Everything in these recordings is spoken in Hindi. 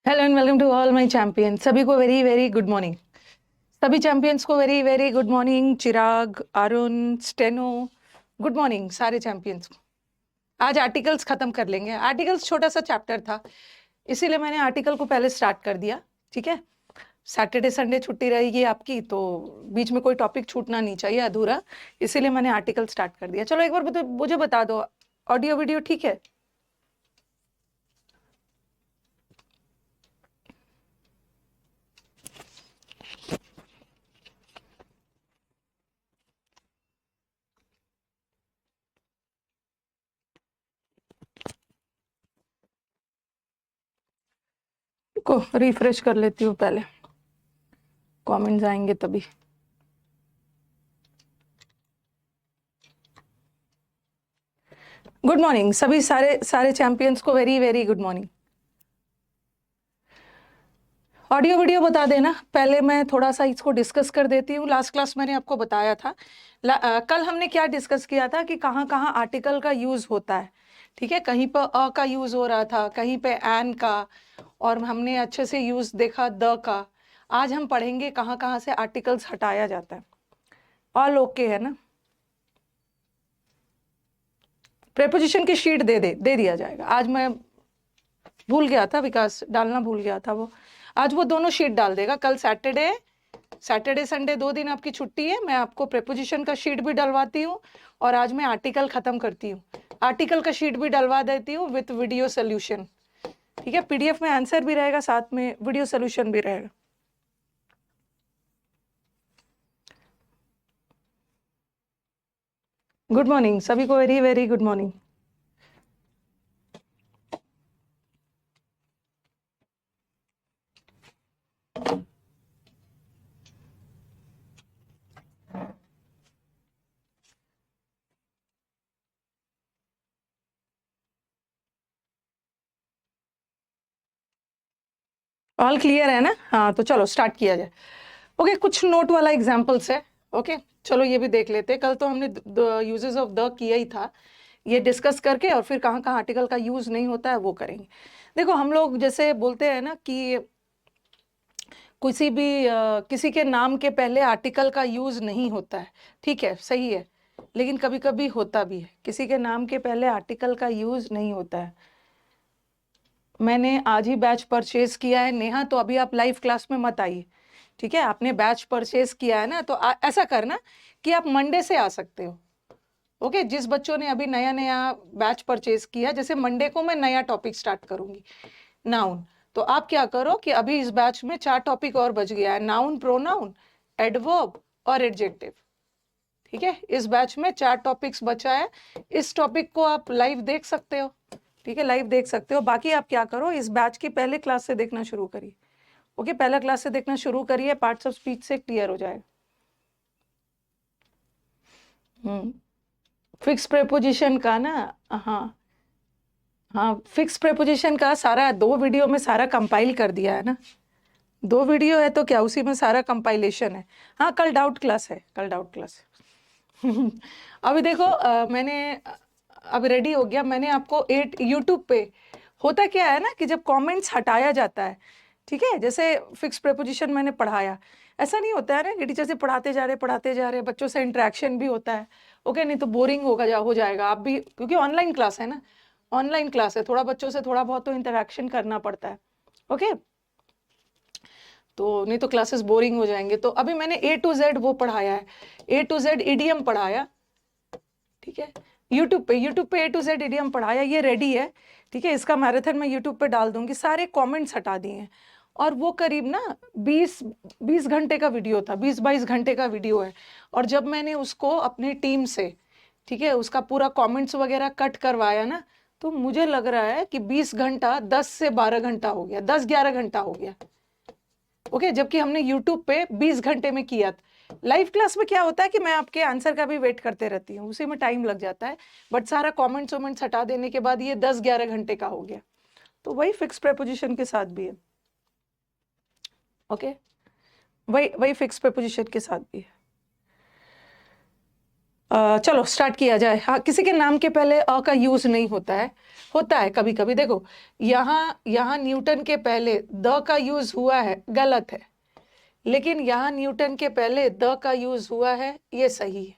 Hello and welcome to all my champions. सभी को वेरी वेरी गुड मॉर्निंग। सभी चैंपियंस को very very good morning. Chirag, Arun, steno, good morning सारे चैंपियंस को। आज आर्टिकल्स खत्म कर लेंगे। आर्टिकल्स छोटा सा चैप्टर था, इसीलिए मैंने आर्टिकल को पहले स्टार्ट कर दिया। ठीक है, सैटरडे संडे छुट्टी रहेगी आपकी, तो बीच में कोई टॉपिक छूटना नहीं चाहिए अधूरा, इसीलिए मैंने आर्टिकल स्टार्ट कर दिया। चलो एक बार मुझे बता दो, ऑडियो वीडियो ठीक है? को रिफ्रेश कर लेती हूँ पहले, कमेंट्स आएंगे तभी। गुड मॉर्निंग सभी सारे सारे चैंपियंस को very very good morning. Audio video बता देना। पहले मैं थोड़ा सा इसको डिस्कस कर देती हूँ। लास्ट क्लास मैंने आपको बताया था, कल हमने क्या डिस्कस किया था कि कहाँ कहाँ आर्टिकल का यूज होता है। ठीक है, कहीं पर अ का यूज हो रहा था, कहीं पे एन का, और हमने अच्छे से यूज देखा द का। आज हम पढ़ेंगे कहाँ कहाँ से आर्टिकल्स हटाया जाता है। ऑल ओके है ना? प्रेपोजिशन की शीट दे दिया जाएगा। आज मैं भूल गया था, विकास डालना भूल गया था वो। आज वो दोनों शीट डाल देगा। कल सैटरडे संडे 2 दिन आपकी छुट्टी है। मैं आपको प्रेपोजिशन का शीट भी डलवाती हूँ, और आज मैं आर्टिकल खत्म करती हूँ। आर्टिकल का शीट भी डलवा देती हूँ विथ वीडियो सोल्यूशन। ठीक है, पीडीएफ में आंसर भी रहेगा, साथ में वीडियो सोल्यूशन भी रहेगा। गुड मॉर्निंग सभी को, very very good morning. All clear है ना? हाँ, तो चलो स्टार्ट किया जाए। ओके, कुछ नोट वाला एग्जाम्पल्स है। ओके, चलो ये भी देख लेते हैं। कल तो हमने यूजेस ऑफ द किया ही था, ये डिस्कस करके, और फिर कहाँ कहाँ आर्टिकल का यूज नहीं होता है वो करेंगे। देखो, हम लोग जैसे बोलते हैं ना कि किसी के नाम के पहले आर्टिकल का यूज नहीं होता है। ठीक है, सही है, लेकिन कभी कभी होता भी है। किसी के नाम के पहले आर्टिकल का यूज नहीं होता है। मैंने आज ही बैच परचेज किया है नेहा, तो अभी आप लाइव क्लास में मत आइए। ठीक है, आपने बैच परचेज किया है ना, तो ऐसा करना कि आप मंडे से आ सकते हो। ओके, जिस बच्चों ने अभी नया नया बैच परचेज किया, जैसे मंडे को मैं नया टॉपिक स्टार्ट करूंगी, नाउन। तो आप क्या करो कि अभी इस बैच में 4 टॉपिक और बच गया है, नाउन, प्रोनाउन, एडवर्ब और एडजेक्टिव। ठीक है, इस बैच में 4 टॉपिक्स बचा है। इस टॉपिक को आप लाइव देख सकते हो। ठीक है, लाइव देख सकते हो। बाकी आप क्या करो, इस बैच की पहले क्लास से देखना शुरू करिए। ओके, पहला क्लास से देखना शुरू करिए, पार्ट्स ऑफ स्पीच से क्लियर हो जाएगा। फिक्स प्रेपोजिशन का ना, हाँ हाँ, फिक्स प्रेपोजिशन का सारा 2 वीडियो में सारा कंपाइल कर दिया है ना। 2 वीडियो है तो क्या, उसी में सारा कंपाइलेशन है। हाँ, कल डाउट क्लास है, कल डाउट क्लास है। अभी देखो, अब रेडी हो गया। मैंने आपको 8 यूट्यूब पे होता क्या है ना कि जब कमेंट्स हटाया जाता है, ठीक है, जैसे फिक्स प्रेपोजिशन मैंने पढ़ाया, ऐसा नहीं होता है ना कि टीचर से पढ़ाते जा रहे, बच्चों से इंटरेक्शन भी होता है। ओके, नहीं तो बोरिंग हो जाएगा आप भी, क्योंकि ऑनलाइन क्लास है ना। ऑनलाइन क्लास है, थोड़ा बच्चों से थोड़ा बहुत तो इंटरेक्शन करना पड़ता है। ओके, तो नहीं तो क्लासेस बोरिंग हो जाएंगे। तो अभी मैंने A to Z वो पढ़ाया है, A to Z इडियम पढ़ाया। ठीक है, यूट्यूब पे A to Z इडियम पढ़ाया, ये रेडी है। ठीक है, इसका मैराथन मैं यूट्यूब पे डाल दूंगी। सारे कमेंट्स हटा दिए हैं, और वो करीब ना 20 घंटे का वीडियो था, 20-22 घंटे का वीडियो है। और जब मैंने उसको अपनी टीम से, ठीक है, उसका पूरा कमेंट्स वगैरह कट करवाया ना, तो मुझे लग रहा है कि 20 घंटा 10 से 12 घंटा हो गया, 10-11 घंटा हो गया। ओके, जबकि हमने यूट्यूब पे 20 घंटे में किया था। लाइव क्लास में क्या होता है कि मैं आपके आंसर का भी वेट करते रहती हूँ, उसी में टाइम लग जाता है। बट सारा कमेंट्स वमेंट्स हटा देने के बाद ये 10-11 घंटे का हो गया। तो वही फिक्स प्रेपोजिशन के साथ भी है। ओके, वही वही फिक्स प्रेपोजिशन के साथ भी है। चलो स्टार्ट किया जाए। हाँ, किसी के नाम के पहले अ का यूज नहीं होता है कभी कभी। देखो यहाँ यहाँ न्यूटन के पहले द का यूज हुआ है, गलत है। लेकिन यहाँ न्यूटन के पहले द का यूज हुआ है, ये सही है।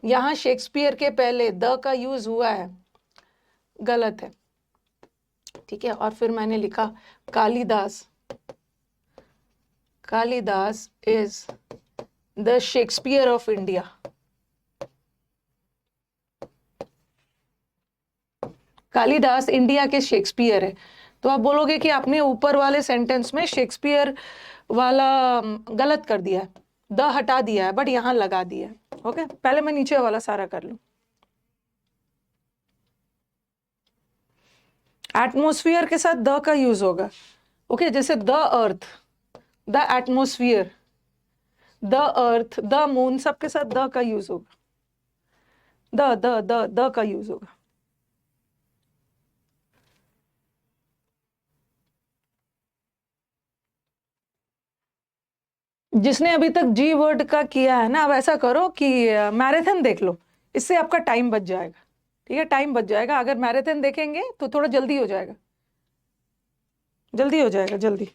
यहाँ शेक्सपियर के पहले द का यूज हुआ है, गलत है। ठीक है, और फिर मैंने लिखा Kalidas. Kalidas is the Shakespeare of India. Kalidas India के शेक्सपियर है। तो आप बोलोगे कि आपने ऊपर वाले सेंटेंस में शेक्सपियर वाला गलत कर दिया है, द हटा दिया है, बट यहां लगा दिया है। ओके, पहले मैं नीचे वाला सारा कर लूं। एटमोस्फियर के साथ द का यूज होगा। ओके, जैसे the earth, the atmosphere, the earth, the moon, सबके साथ द का यूज होगा। द का यूज होगा। जिसने अभी तक जी वर्ड का किया है ना, अब ऐसा करो कि मैराथन देख लो, इससे आपका टाइम बच जाएगा। ठीक है, टाइम बच जाएगा। अगर मैराथन देखेंगे तो थोड़ा जल्दी हो जाएगा, जल्दी हो जाएगा, जल्दी।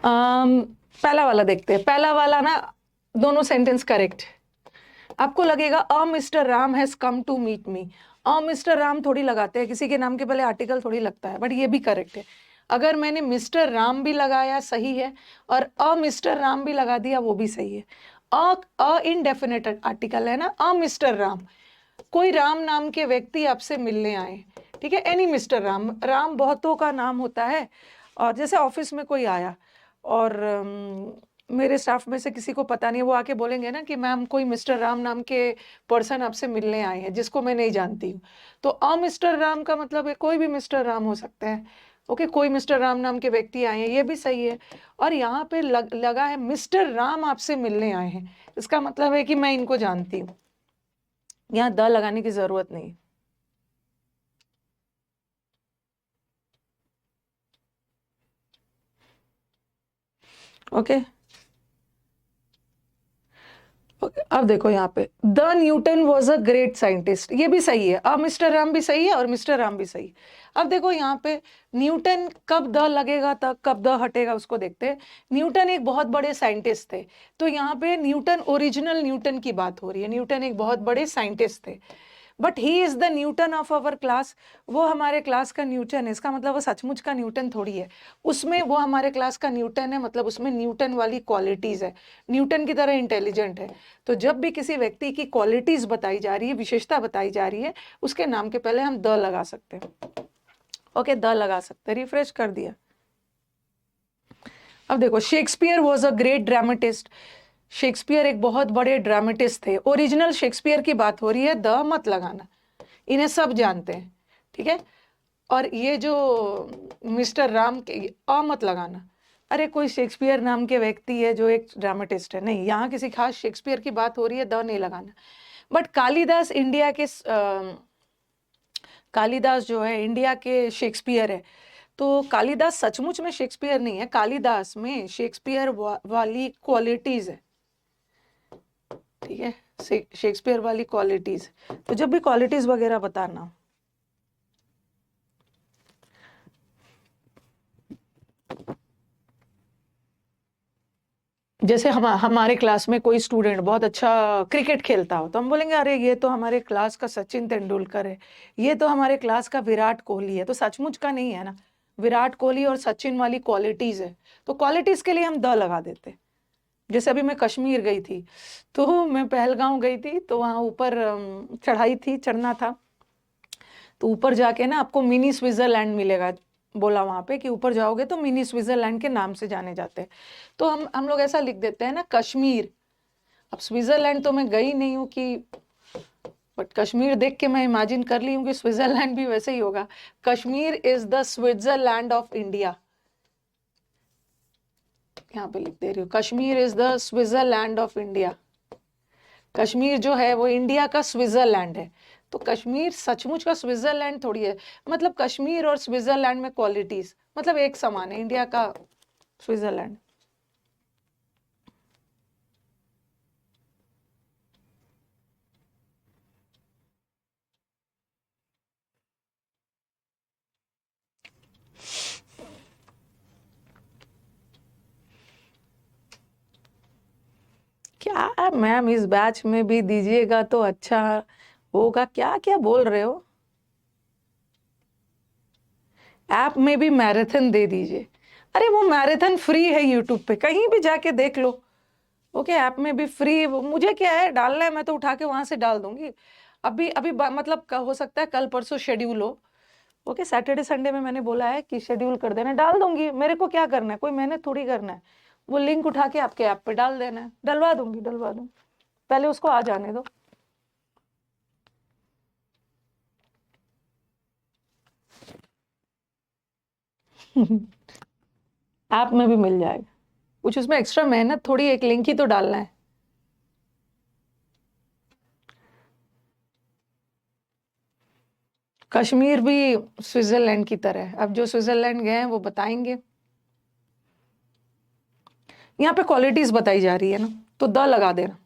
पहला वाला देखते हैं। पहला वाला ना दोनों सेंटेंस करेक्ट। आपको लगेगा a Mr Ram has come to meet me. A Mr Ram थोड़ी लगाते हैं, किसी के नाम के पहले आर्टिकल थोड़ी लगता है, बट ये भी करेक्ट है। अगर मैंने मिस्टर राम भी लगाया सही है, और अ मिस्टर राम भी लगा दिया वो भी सही है। अ इनडेफिनेट आर्टिकल है ना, अ मिस्टर राम। कोई राम नाम के व्यक्ति आपसे मिलने आए, ठीक है, एनी मिस्टर राम। राम बहुतों का नाम होता है। और जैसे ऑफिस में कोई आया और मेरे स्टाफ में से किसी को पता नहीं, वो आके बोलेंगे ना कि मैम कोई मिस्टर राम नाम के पर्सन आपसे मिलने आए हैं जिसको मैं नहीं जानती हूँ। तो अ मिस्टर राम का मतलब है कोई भी मिस्टर राम हो सकते हैं। ओके, कोई मिस्टर राम नाम के व्यक्ति आए हैं, ये भी सही है। और यहाँ पे लगा है मिस्टर राम आपसे मिलने आए हैं, इसका मतलब है कि मैं इनको जानती हूँ। यहाँ द लगाने की जरूरत नहीं। ओके, अब देखो यहाँ पे the Newton was a great scientist, ये भी सही है। अब मिस्टर राम भी सही है और मिस्टर राम भी सही है। अब देखो यहाँ पे न्यूटन कब द लगेगा, तब कब द हटेगा, उसको देखते हैं। न्यूटन एक बहुत बड़े साइंटिस्ट थे, तो यहाँ पे न्यूटन, ओरिजिनल न्यूटन की बात हो रही है। न्यूटन एक बहुत बड़े साइंटिस्ट थे, but he is the Newton of our class. वो हमारे क्लास का न्यूटन है, इसका मतलब वो सचमुच का न्यूटन थोड़ी है। उसमें वो हमारे क्लास का न्यूटन है, मतलब उसमें न्यूटन वाली क्वालिटीज है, न्यूटन की तरह इंटेलिजेंट है। तो जब भी किसी व्यक्ति की क्वालिटीज बताई जा रही है, विशेषता बताई जा रही है, उसके नाम के पहले हम द लगा सकते हैं। ओके, द लगा सकते हैं। रिफ्रेश कर दिया। अब देखो, Shakespeare was a great dramatist. Shakespeare एक बहुत बड़े ड्रामेटिस्ट थे। ओरिजिनल शेक्सपियर की बात हो रही है, द मत लगाना, इन्हें सब जानते हैं। ठीक है, और ये जो मिस्टर राम के, अ मत लगाना। अरे कोई शेक्सपियर नाम के व्यक्ति है जो एक ड्रामेटिस्ट है, नहीं, यहाँ किसी खास शेक्सपियर की बात हो रही है, द नहीं लगाना। बट कालिदास इंडिया के कालिदास जो है इंडिया के शेक्सपियर है। तो कालिदास सचमुच में शेक्सपियर नहीं है, कालिदास में शेक्सपियर वाली क्वालिटीज है। ठीक है, शेक्सपियर वाली क्वालिटीज। तो जब भी क्वालिटीज वगैरह बताना, जैसे हमारे क्लास में कोई स्टूडेंट बहुत अच्छा क्रिकेट खेलता हो, तो हम बोलेंगे अरे ये तो हमारे क्लास का सचिन तेंदुलकर है, ये तो हमारे क्लास का विराट कोहली है। तो सचमुच का नहीं है ना, विराट कोहली और सचिन वाली क्वालिटीज है, तो क्वालिटीज के लिए हम द लगा देते। जैसे अभी मैं कश्मीर गई थी, तो मैं पहलगांव गई थी, तो वहाँ ऊपर चढ़ाई थी, चढ़ना था। तो ऊपर जाके ना आपको मिनी स्विट्जरलैंड मिलेगा, बोला वहां पे कि ऊपर जाओगे तो मिनी स्विट्जरलैंड के नाम से जाने जाते हैं। तो हम लोग ऐसा लिख देते हैं ना, कश्मीर। अब स्विट्जरलैंड तो मैं गई नहीं हूँ कि, बट कश्मीर देख के मैं इमेजिन कर ली हूँ कि स्विट्जरलैंड भी वैसे ही होगा। Kashmir is the Switzerland of India, यहाँ पे लिख दे रही हूँ, Kashmir is the Switzerland of India. Kashmir जो है वो इंडिया का स्विट्जरलैंड है। तो कश्मीर सचमुच का स्विट्जरलैंड थोड़ी है। मतलब कश्मीर और स्विट्जरलैंड में क्वालिटीज मतलब एक समान है, इंडिया का स्विट्जरलैंड। क्या मैम, इस बैच में भी दीजिएगा तो अच्छा होगा। क्या क्या बोल रहे हो? ऐप में भी मैराथन दे दीजिए। अरे वो मैराथन फ्री है यूट्यूब पे, कहीं भी जाके देख लो। ओके, ऐप में भी फ्री। मुझे क्या है, डालना है मैं तो उठा के वहां से डाल दूंगी। अभी अभी मतलब हो सकता है कल परसों शेड्यूल हो। ओके, सैटरडे संडे में मैंने बोला है कि शेड्यूल कर देना, डाल दूंगी। मेरे को क्या करना है, कोई मेहनत थोड़ी करना है। वो लिंक उठा के आपके ऐप पे डाल देना है, डलवा दूंगी, डलवा दूंगी। पहले उसको आ जाने दो। ऐप में भी मिल जाएगा, कुछ उसमें एक्स्ट्रा मेहनत थोड़ी, एक लिंक ही तो डालना है। कश्मीर भी स्विट्जरलैंड की तरह है। अब जो स्विट्जरलैंड गए हैं वो बताएंगे। यहाँ पे क्वालिटीज बताई जा रही है ना, तो द लगा देना।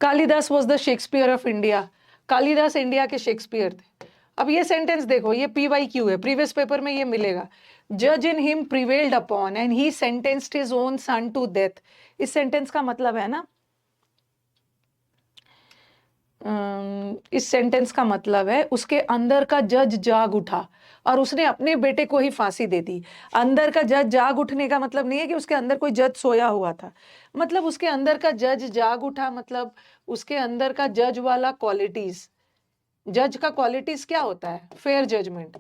Kalidas was the Shakespeare of India. Kalidas India के शेक्सपियर थे। अब ये सेंटेंस देखो, ये PYQ है, प्रीवियस पेपर में ये मिलेगा। जज in him prevailed upon and he sentenced his own son to death. इस सेंटेंस का मतलब है ना, इस सेंटेंस का मतलब है उसके अंदर का जज जाग उठा और उसने अपने बेटे को ही फांसी दे दी। अंदर का जज जाग उठने का मतलब नहीं है कि उसके अंदर कोई जज सोया हुआ था। मतलब उसके अंदर का जज जाग उठा, मतलब उसके अंदर का जज वाला क्वालिटीज। जज का क्वालिटीज क्या होता है? Fair judgement.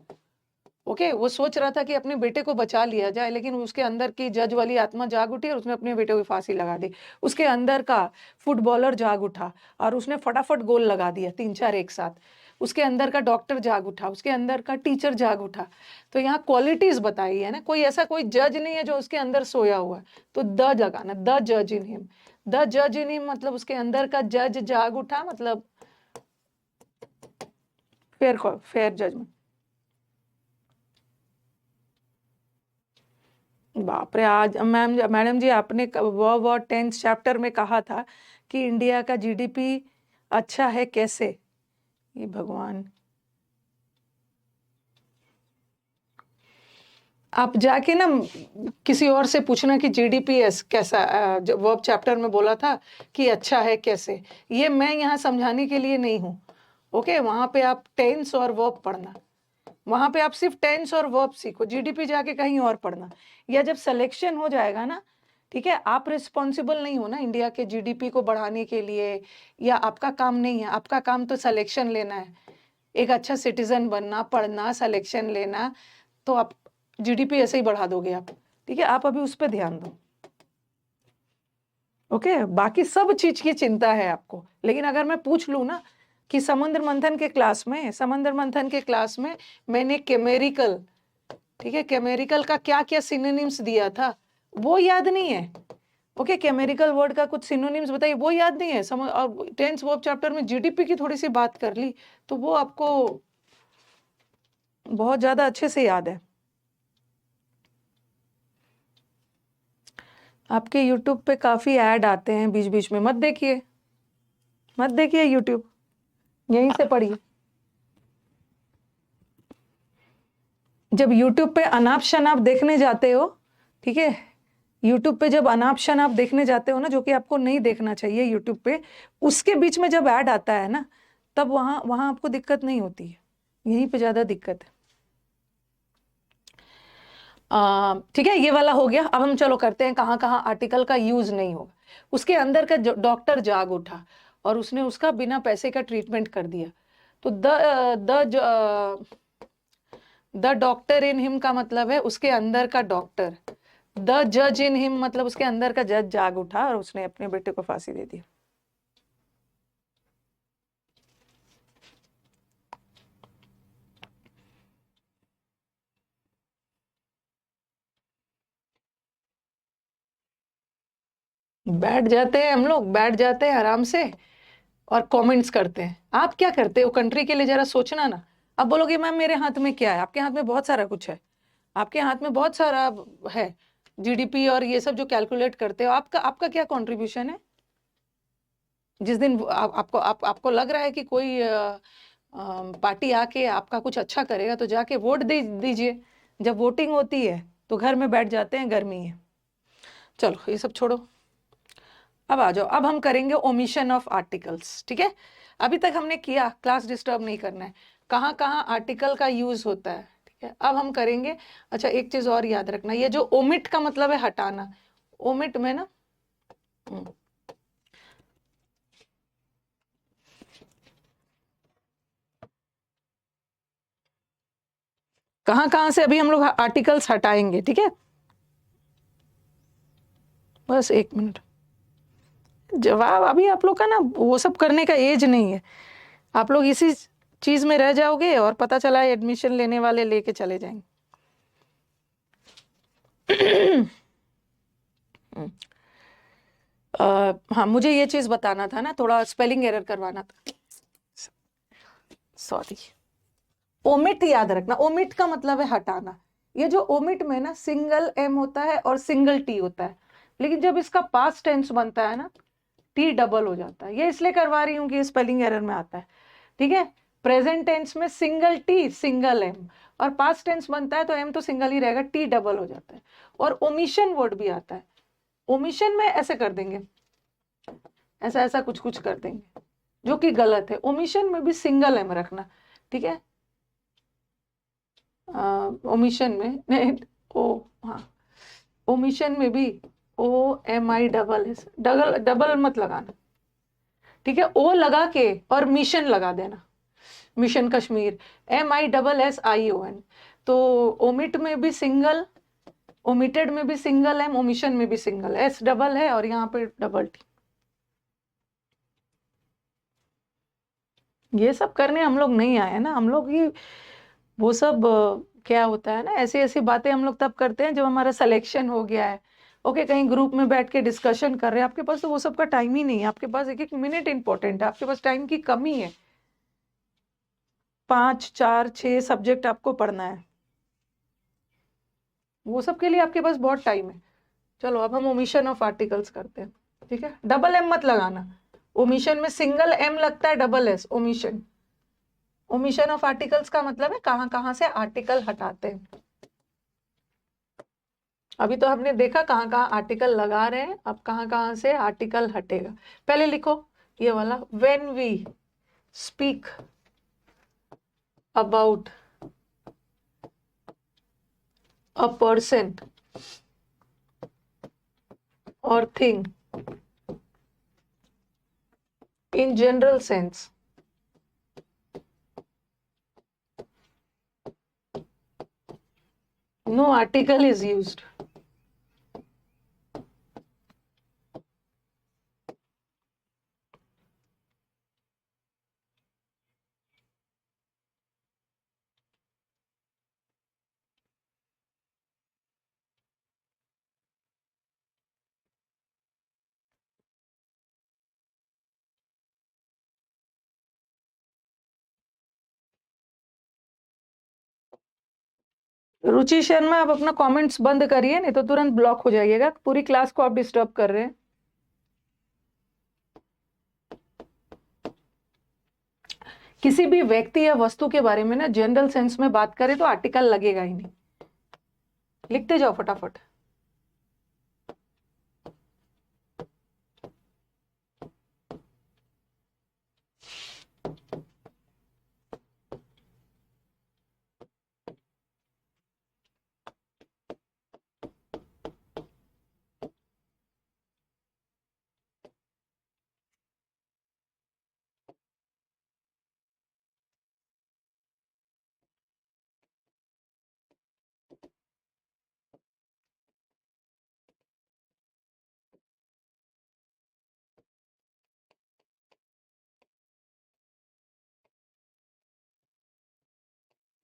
ओके, वो सोच रहा था कि अपने बेटे को बचा लिया जाए, लेकिन उसके अंदर की जज वाली आत्मा जाग उठी और उसने अपने बेटे को फांसी लगा दी। उसके अंदर का फुटबॉलर जाग उठा और उसने फटाफट गोल लगा दिया, 3-4 एक साथ। उसके अंदर का डॉक्टर जाग उठा, उसके अंदर का टीचर जाग उठा। तो यहाँ क्वालिटीज बताई है ना, कोई ऐसा कोई जज नहीं है जो उसके अंदर सोया हुआ है। तो द लगाना, द जज इन हिम। द जज इन हिम मतलब उसके अंदर का जज जाग उठा, मतलब फेयर फेयर जजमेंट। बाप रे, आज मैडम जी आपने वो 10th चैप्टर में कहा था कि इंडिया का GDP अच्छा है कैसे? ये भगवान, आप जाके ना किसी और से पूछना कि GDP कैसा, वर्ब चैप्टर में बोला था कि अच्छा है कैसे। ये मैं यहाँ समझाने के लिए नहीं हूँ। ओके, वहां पे आप टेंस और वर्ब पढ़ना। वहां पे आप सिर्फ टेंस और वर्ब सीखो, GDP जाके कहीं और पढ़ना। या जब सिलेक्शन हो जाएगा ना, ठीक है, आप रिस्पॉन्सिबल नहीं हो ना इंडिया के GDP को बढ़ाने के लिए, या आपका काम नहीं है। आपका काम तो सिलेक्शन लेना है, एक अच्छा सिटीजन बनना, पढ़ना, सिलेक्शन लेना। तो आप GDP ऐसे ही बढ़ा दोगे आप। ठीक है, आप अभी उस पर ध्यान दो। ओके, बाकी सब चीज की चिंता है आपको। लेकिन अगर मैं पूछ लूँ ना कि समुद्र मंथन के क्लास में मैंने केमेरिकल, ठीक है, केमेरिकल का क्या क्या सिनोनिम्स दिया था, वो याद नहीं है। ओके, केमेरिकल वर्ड का कुछ सिनोनिम्स बताइए, वो याद नहीं है। और टेंस वर्ब चैप्टर में GDP की थोड़ी सी बात कर ली, तो वो आपको बहुत ज्यादा अच्छे से याद है। आपके यूट्यूब पे काफी ऐड आते हैं बीच बीच में, मत देखिए, मत देखिए यूट्यूब, यहीं से पढ़िए। जब यूट्यूब पे अनाप शनाप देखने जाते हो, ठीक है, यूट्यूब पे जब अनाप शनाप देखने जाते हो ना, जो कि आपको नहीं देखना चाहिए यूट्यूब पे, उसके बीच में जब ऐड आता है ना, तब वहां वहां आपको दिक्कत नहीं होती है, यहीं पे ज्यादा दिक्कत है। ठीक है, ये वाला हो गया। अब हम चलो करते हैं कहाँ कहाँ आर्टिकल का यूज नहीं होगा। उसके अंदर का डॉक्टर जाग उठा और उसने उसका बिना पैसे का ट्रीटमेंट कर दिया। तो द डॉक्टर इन हिम का मतलब है उसके अंदर का डॉक्टर। द जज इन हिम मतलब उसके अंदर का जज जाग उठा और उसने अपने बेटे को फांसी दे दी। बैठ जाते हैं हम लोग, बैठ जाते हैं आराम से। और कमेंट्स करते हैं। आप क्या करते हो कंट्री के लिए, जरा सोचना ना। अब बोलोगे मैम मेरे हाथ में क्या है? आपके हाथ में बहुत सारा कुछ है, आपके हाथ में बहुत सारा है, जीडीपी और ये सब जो कैलकुलेट करते हो, आपका आपका क्या कंट्रीब्यूशन है? जिस दिन आपको लग रहा है कि कोई पार्टी आके आपका कुछ अच्छा करेगा तो जाके वोट दे दीजिए। जब वोटिंग होती है तो घर में बैठ जाते हैं, गर्मी है। चलो ये सब छोड़ो, अब आ जाओ। अब हम करेंगे ओमिशन ऑफ आर्टिकल्स, ठीक है? अभी तक हमने किया, क्लास डिस्टर्ब नहीं करना है, कहाँ कहाँ आर्टिकल का यूज होता है, ठीक है? अब हम करेंगे। अच्छा एक चीज और याद रखना, ये जो ओमिट का मतलब है हटाना, ओमिट में ना कहाँ कहाँ से अभी हम लोग आर्टिकल्स हटाएंगे, ठीक है? बस 1 मिनट। जवाब अभी आप लोग का ना वो सब करने का एज नहीं है। आप लोग इसी चीज में रह जाओगे और पता चला एडमिशन लेने वाले लेके चले जाएंगे। हाँ मुझे ये चीज बताना था ना, थोड़ा स्पेलिंग एरर करवाना था, सॉरी। ओमिट याद रखना, ओमिट का मतलब है हटाना। ये जो ओमिट में ना सिंगल एम होता है और सिंगल टी होता है, लेकिन जब इसका पास्ट टेंस बनता है ना, टी डबल हो जाता है। ये इसलिए करवा रही हूँ कि स्पेलिंग एरर में आता है, ठीक है? प्रेजेंट टेंस में सिंगल टी सिंगल एम, और पास्ट टेंस बनता है तो एम तो सिंगल ही रहेगा, टी डबल हो जाता है। और ओमिशन वर्ड भी आता है, ओमिशन में ऐसे कर देंगे, ऐसा ऐसा कुछ कुछ कर देंगे, जो कि गलत है। ओमिशन में भी सिंगल एम रखना, ठीक है? ओमिशन में नहीं, ओ हाँ, ओमिशन में भी OMI double S, double double मत लगाना, ठीक है? ओ लगा के और मिशन लगा देना, मिशन कश्मीर, MISSION। तो ओमिट में भी सिंगल, ओमिटेड में भी सिंगल एम, ओमिशन में भी सिंगल, एस डबल है और यहाँ पे डबल टी। ये सब करने हम लोग नहीं आए ना, हम लोग ही वो सब क्या होता है ना, ऐसी ऐसी बातें हम लोग तब करते हैं जब हमारा सिलेक्शन हो गया है। ओके, कहीं ग्रुप में बैठ के डिस्कशन कर रहे हैं, आपके पास तो वो सब का टाइम ही नहीं है। आपके पास एक एक मिनट इंपॉर्टेंट है, आपके पास टाइम की कमी है। 5 4 6 सब्जेक्ट आपको पढ़ना है, वो सब के लिए आपके पास बहुत टाइम है। चलो अब हम ओमिशन ऑफ आर्टिकल्स करते हैं, ठीक है? डबल एम मत लगाना, ओमिशन में सिंगल एम लगता है, double S omission. Omission of articles का मतलब है कहाँ कहाँ से आर्टिकल हटाते हैं। अभी तो हमने देखा कहाँ कहाँ आर्टिकल लगा रहे हैं, अब कहाँ कहाँ से आर्टिकल हटेगा। पहले लिखो ये वाला, when we speak about a person और thing in general sense, no article is used. Ruchi Sharma, आप अपना कमेंट्स बंद करिए, नहीं तो तुरंत ब्लॉक हो जाइएगा। पूरी क्लास को आप डिस्टर्ब कर रहे हैं। किसी भी व्यक्ति या वस्तु के बारे में ना जनरल सेंस में बात करें तो आर्टिकल लगेगा ही नहीं। लिखते जाओ फटाफट।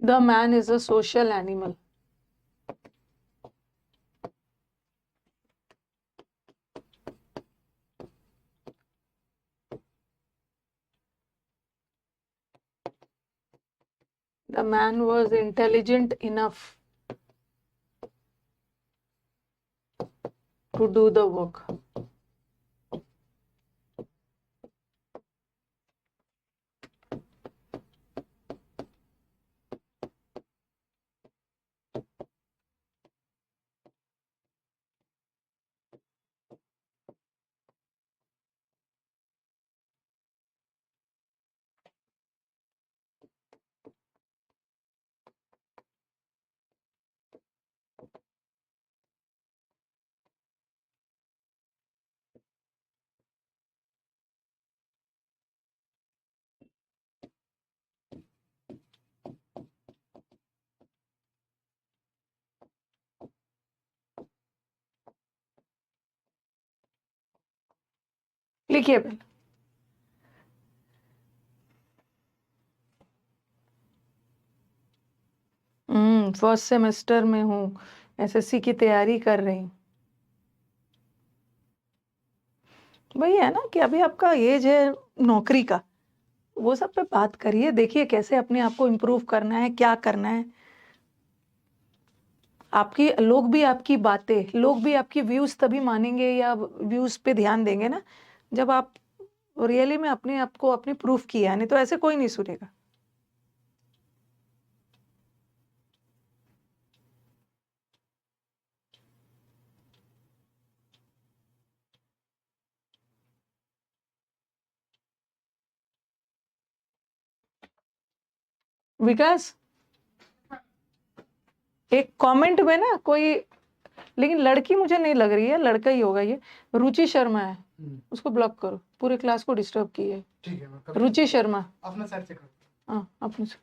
The man is a social animal. The man was intelligent enough to do the work. लिखिए पहले। फर्स्ट सेमेस्टर में हूँ, एसएससी की तैयारी कर रही हूँ। वही है ना कि अभी आपका एज है नौकरी का, वो सब पे बात करिए, देखिए कैसे अपने आप को इम्प्रूव करना है, क्या करना है। आपकी लोग भी आपकी बातें, लोग भी आपकी व्यूज तभी मानेंगे या व्यूज पे ध्यान देंगे ना जब आप रियली में अपने आप को अपने प्रूफ किया, नहीं तो ऐसे कोई नहीं सुनेगा। विकास, एक कमेंट में ना कोई, लेकिन लड़की मुझे नहीं लग रही है, लड़का ही होगा ये, रुचि शर्मा है, उसको ब्लॉक करो, पूरे क्लास को डिस्टर्ब की है। ठीक है, रुचि शर्मा अपना साइड से करो। हाँ अपने से,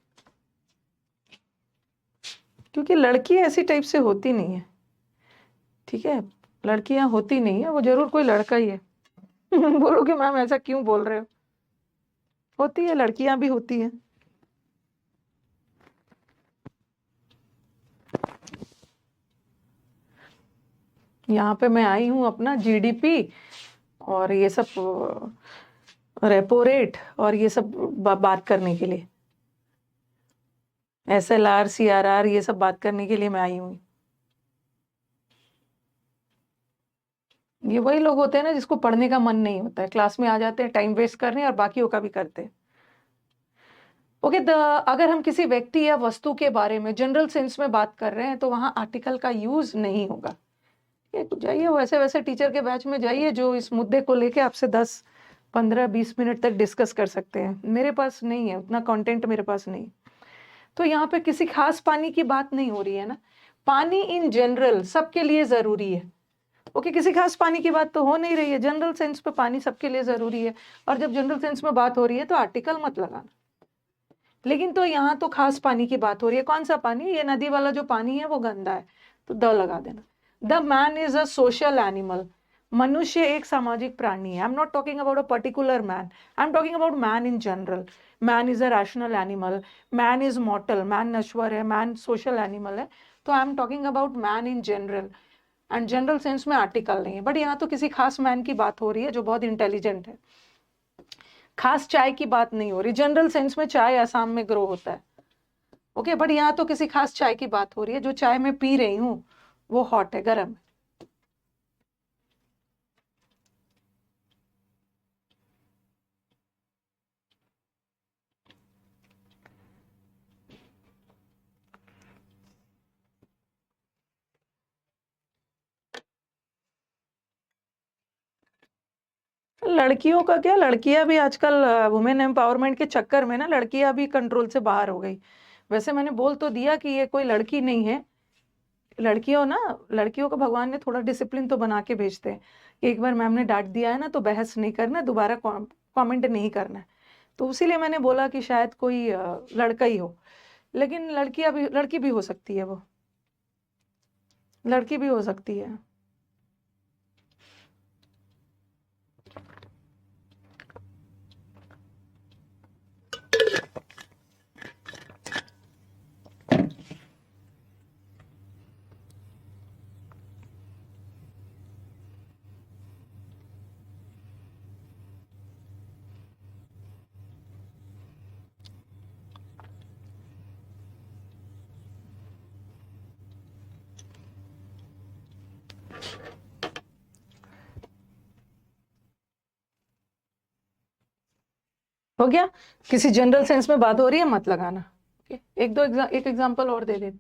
क्योंकि लड़की ऐसी टाइप से होती नहीं है, ठीक है, लड़कियां होती नहीं है, वो जरूर कोई लड़का ही है। बोलोगे मैम ऐसा क्यों बोल रहे हो, होती है, लड़कियां भी होती हैं। यहाँ पे मैं आई हूँ अपना जीडीपी और ये सब रेपो रेट और ये सब बात करने के लिए, एसएलआर सीआरआर ये सब बात करने के लिए मैं आई हूँ। ये वही लोग होते हैं ना जिसको पढ़ने का मन नहीं होता है, क्लास में आ जाते हैं टाइम वेस्ट करने और बाकियों का भी करते हैं। ओके, अगर हम किसी व्यक्ति या वस्तु के बारे में जनरल सेंस में बात कर रहे हैं तो वहां आर्टिकल का यूज नहीं होगा। ये जाइए वैसे वैसे टीचर के बैच में जाइए जो इस मुद्दे को लेके आपसे 10-15-20 मिनट तक डिस्कस कर सकते हैं। मेरे पास नहीं है उतना कंटेंट, मेरे पास नहीं। तो यहाँ पे किसी खास पानी की बात नहीं हो रही है ना, पानी इन जनरल सबके लिए जरूरी है। ओके, किसी खास पानी की बात तो हो नहीं रही है, जनरल सेंस पे पानी सबके लिए जरूरी है। और जब जनरल सेंस में बात हो रही है तो आर्टिकल मत लगाना। लेकिन तो यहाँ तो खास पानी की बात हो रही है, कौन सा पानी, ये नदी वाला जो पानी है वो गंदा है, तो द लगा देना। The man is a social animal, मनुष्य एक सामाजिक प्राणी है। I am not talking about a particular man, I am talking about man in general. Man is a rational animal, man is मॉर्टल, man नश्वर है, मैन सोशल एनिमल है। तो I am talking about man in general, and general sense में आर्टिकल नहीं है। बट यहाँ तो किसी खास मैन की बात हो रही है जो बहुत इंटेलिजेंट है। खास चाय की बात नहीं हो रही, जनरल सेंस में चाय असम में ग्रो होता है। ओके, बट यहाँ तो किसी खास चाय की बात हो रही है, जो चाय मैं पी रही हूँ वो हॉट है, गर्म है। लड़कियों का क्या, लड़कियां भी आजकल वुमेन एम्पावरमेंट के चक्कर में ना लड़कियां भी कंट्रोल से बाहर हो गई। वैसे मैंने बोल तो दिया कि ये कोई लड़की नहीं है। लड़कियों ना, लड़कियों को भगवान ने थोड़ा डिसिप्लिन तो बना के भेजते हैं कि एक बार मैम ने डांट दिया है ना तो बहस नहीं करना, दोबारा कमेंट नहीं करना है। तो उसीलिए मैंने बोला कि शायद कोई लड़का ही हो, लेकिन लड़कियां भी, लड़की भी हो सकती है, वो लड़की भी हो सकती है। हो गया? किसी जनरल सेंस में बात हो रही है मत लगाना। एक एग्जांपल और दे दे।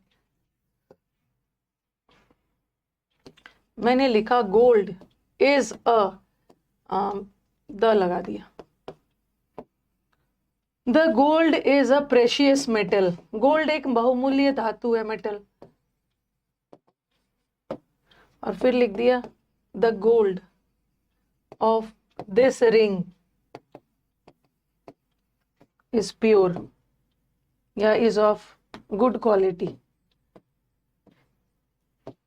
मैंने लिखा गोल्ड इज अ, द लगा दिया। The gold is a precious metal. Gold एक बहुमूल्य धातु है, मेटल। और फिर लिख दिया the gold of this ring is pure या इज ऑफ गुड क्वालिटी।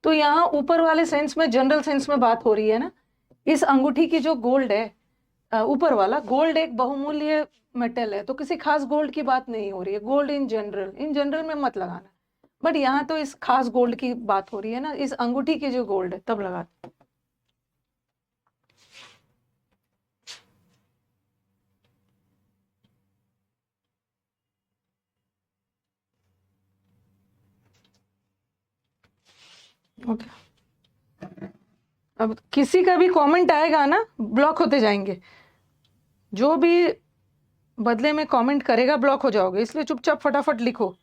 तो यहां ऊपर वाले सेंस में, जनरल सेंस में बात हो रही है ना। इस अंगूठी की जो गोल्ड है, ऊपर वाला गोल्ड एक बहुमूल्य मेटल है, तो किसी खास गोल्ड की बात नहीं हो रही है। Gold in general, in general में मत लगाना। बट यहाँ तो इस खास गोल्ड की बात हो रही है ना, इस अंगूठी की जो गोल्ड है, तब लगा। ओके, अब किसी का भी कमेंट आएगा ना, ब्लॉक होते जाएंगे। जो भी बदले में कमेंट करेगा ब्लॉक हो जाओगे, इसलिए चुपचाप फटाफट लिखो।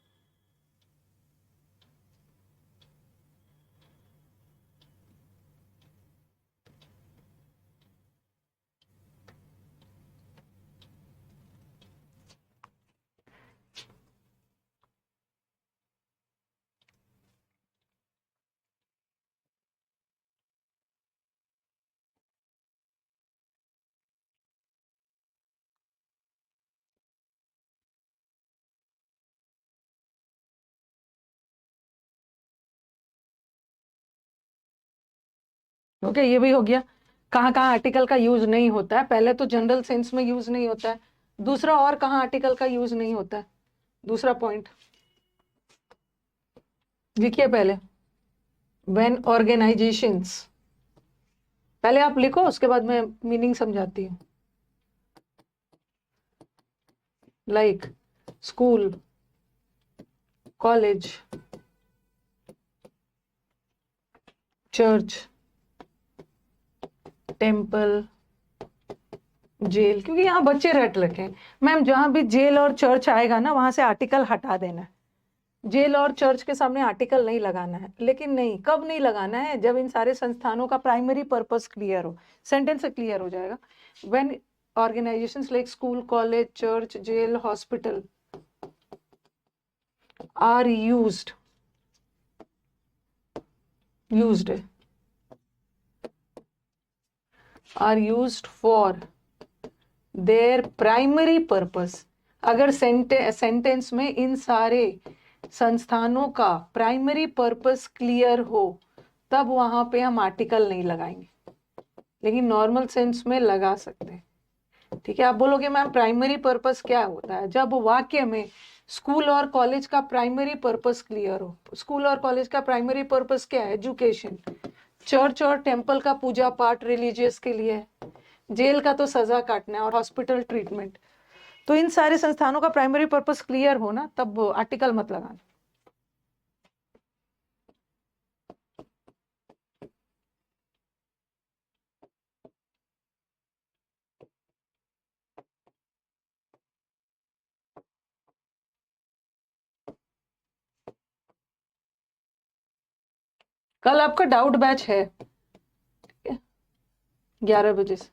ओके, ये भी हो गया। कहाँ कहाँ आर्टिकल का यूज नहीं होता है, पहले तो जनरल सेंस में यूज नहीं होता है। दूसरा, और कहाँ आर्टिकल का यूज नहीं होता है, दूसरा पॉइंट लिखिए पहले। व्हेन ऑर्गेनाइजेशंस, पहले आप लिखो, उसके बाद मैं मीनिंग समझाती हूँ। Like school, college, church, temple, jail, क्योंकि यहाँ बच्चे रट रखे हैं। मैम जहां भी जेल और चर्च आएगा ना, वहां से आर्टिकल हटा देना है। जेल और चर्च के सामने आर्टिकल नहीं लगाना है। लेकिन नहीं, कब नहीं लगाना है? जब इन सारे संस्थानों का प्राइमरी पर्पस क्लियर हो। सेंटेंस से क्लियर हो जाएगा। When organisations like school, college, church, jail, hospital are used है, are used for their primary purpose. अगर सेंटेंस में इन सारे संस्थानों का प्राइमरी पर्पस क्लियर हो, तब वहां पे हम आर्टिकल नहीं लगाएंगे। लेकिन नॉर्मल सेंस में लगा सकते हैं। ठीक है, आप बोलोगे मैम प्राइमरी पर्पस क्या होता है? जब वाक्य में स्कूल और कॉलेज का प्राइमरी पर्पस क्लियर हो। स्कूल और कॉलेज का प्राइमरी पर्पस क्या है? एजुकेशन। चर्च और टेम्पल का पूजा पाठ रिलीजियस के लिए है। जेल का तो सजा काटना है, और हॉस्पिटल ट्रीटमेंट। तो इन सारे संस्थानों का प्राइमरी पर्पस क्लियर हो ना, तब आर्टिकल मत लगाना। कल आपका डाउट बैच है 11 बजे से,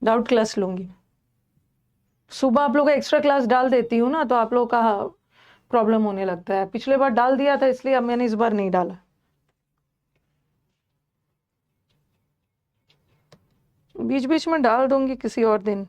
डाउट क्लास लूंगी। सुबह आप लोग का एक्स्ट्रा क्लास डाल देती हूँ ना, तो आप लोग का प्रॉब्लम होने लगता है। पिछले बार डाल दिया था, इसलिए अब मैंने इस बार नहीं डाला। बीच बीच में डाल दूंगी किसी और दिन।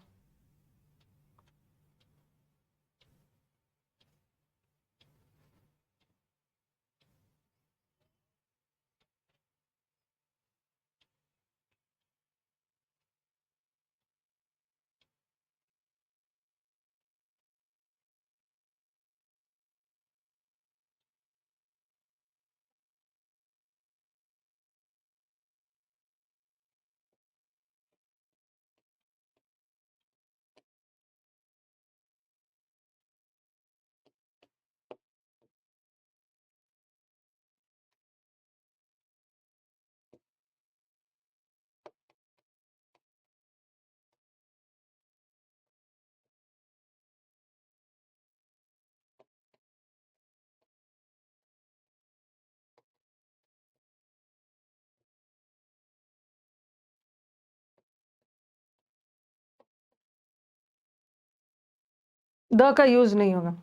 द का यूज नहीं होगा।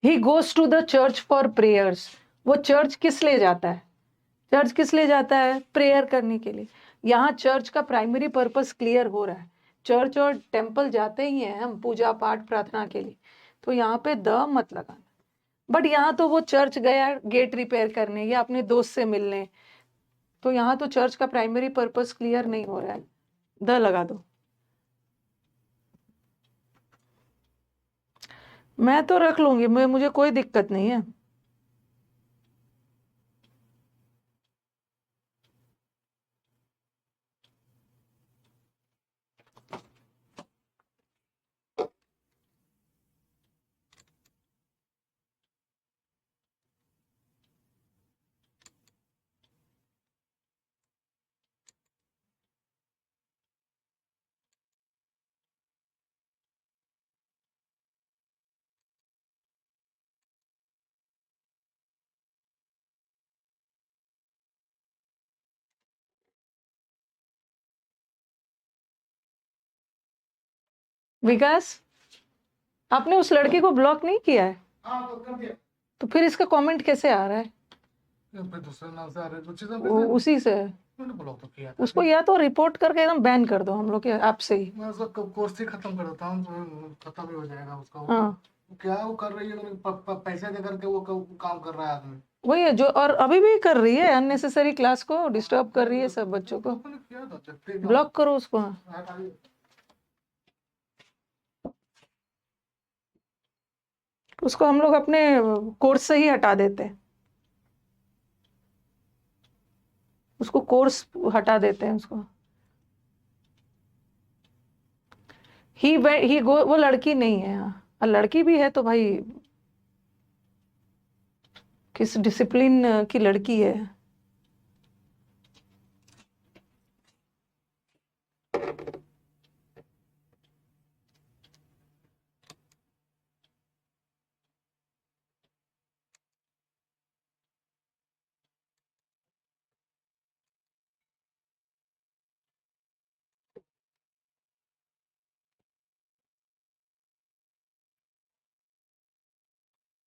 He goes to the church for prayers. वो चर्च किस लिए जाता है? चर्च किस लिए जाता है? प्रेयर करने के लिए। यहाँ चर्च का प्राइमरी पर्पस क्लियर हो रहा है। चर्च और टेम्पल जाते ही हैं हम पूजा पाठ प्रार्थना के लिए, तो यहाँ पे द मत लगाना। बट यहाँ तो वो चर्च गया गेट रिपेयर करने या अपने दोस्त से मिलने, तो यहाँ तो चर्च का प्राइमरी पर्पस क्लियर नहीं हो रहा है, द लगा दो। मैं तो रख लूंगी, मुझे कोई दिक्कत नहीं है। विकास, आपने उस लड़की को ब्लॉक नहीं किया है? हाँ, तो कर दिया। तो फिर इसका कमेंट कैसे आ रहा है? पे दूसरे नाम से आ रहे कुछ चीजें उसी से मैंने ब्लॉक तो किया था। उसको या तो रिपोर्ट करके एकदम बैन कर दो हम लोग के ऐप से ही। मैं उसका कोर्स ही खत्म कर देता हूँ, तो खत्म ही हो जाएगा उसका। हाँ, क्या वो कर रही है, पैसे दे करके वो काम कर रहा है आदमी। वही है जो, और अभी भी कर रही है अननेसेसरी, क्लास को डिस्टर्ब कर रही है सब बच्चों को। किया था, देखते हैं। ब्लॉक करो उसको। उसको हम लोग अपने कोर्स से ही हटा देते हैं, उसको कोर्स हटा देते हैं उसको। ही गो, वो लड़की नहीं है। हाँ, लड़की भी है तो भाई किस डिसिप्लिन की लड़की है।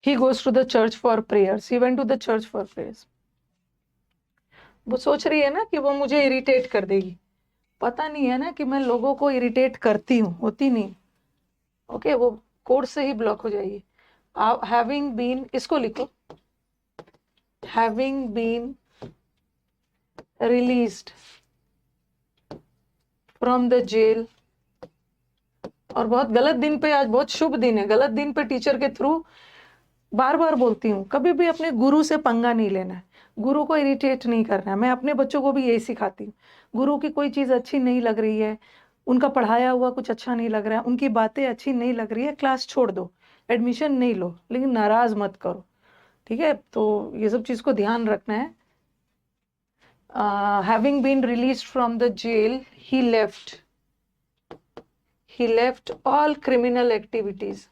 He goes to the church for prayers. He went to the church for prayers. वो सोच रही है ना कि वो मुझे इरिटेट कर देगी। पता नहीं है ना कि मैं लोगों को इरिटेट करती हूँ, होती नहीं। ओके, वो कोर्स से ही ब्लॉक हो जाएगी। हैविंग बीन, इसको लिखो, having been released from the jail. और बहुत गलत दिन पे, आज बहुत शुभ दिन है, गलत दिन पे टीचर के थ्रू बार बार बोलती हूँ, कभी भी अपने गुरु से पंगा नहीं लेना है, गुरु को इरिटेट नहीं करना है। मैं अपने बच्चों को भी यही सिखाती हूँ। गुरु की कोई चीज़ अच्छी नहीं लग रही है, उनका पढ़ाया हुआ कुछ अच्छा नहीं लग रहा है, उनकी बातें अच्छी नहीं लग रही है, क्लास छोड़ दो, एडमिशन नहीं लो, लेकिन नाराज मत करो। ठीक है, तो ये सब चीज़ को ध्यान रखना है। Having been release from the jail, he left all criminal activities.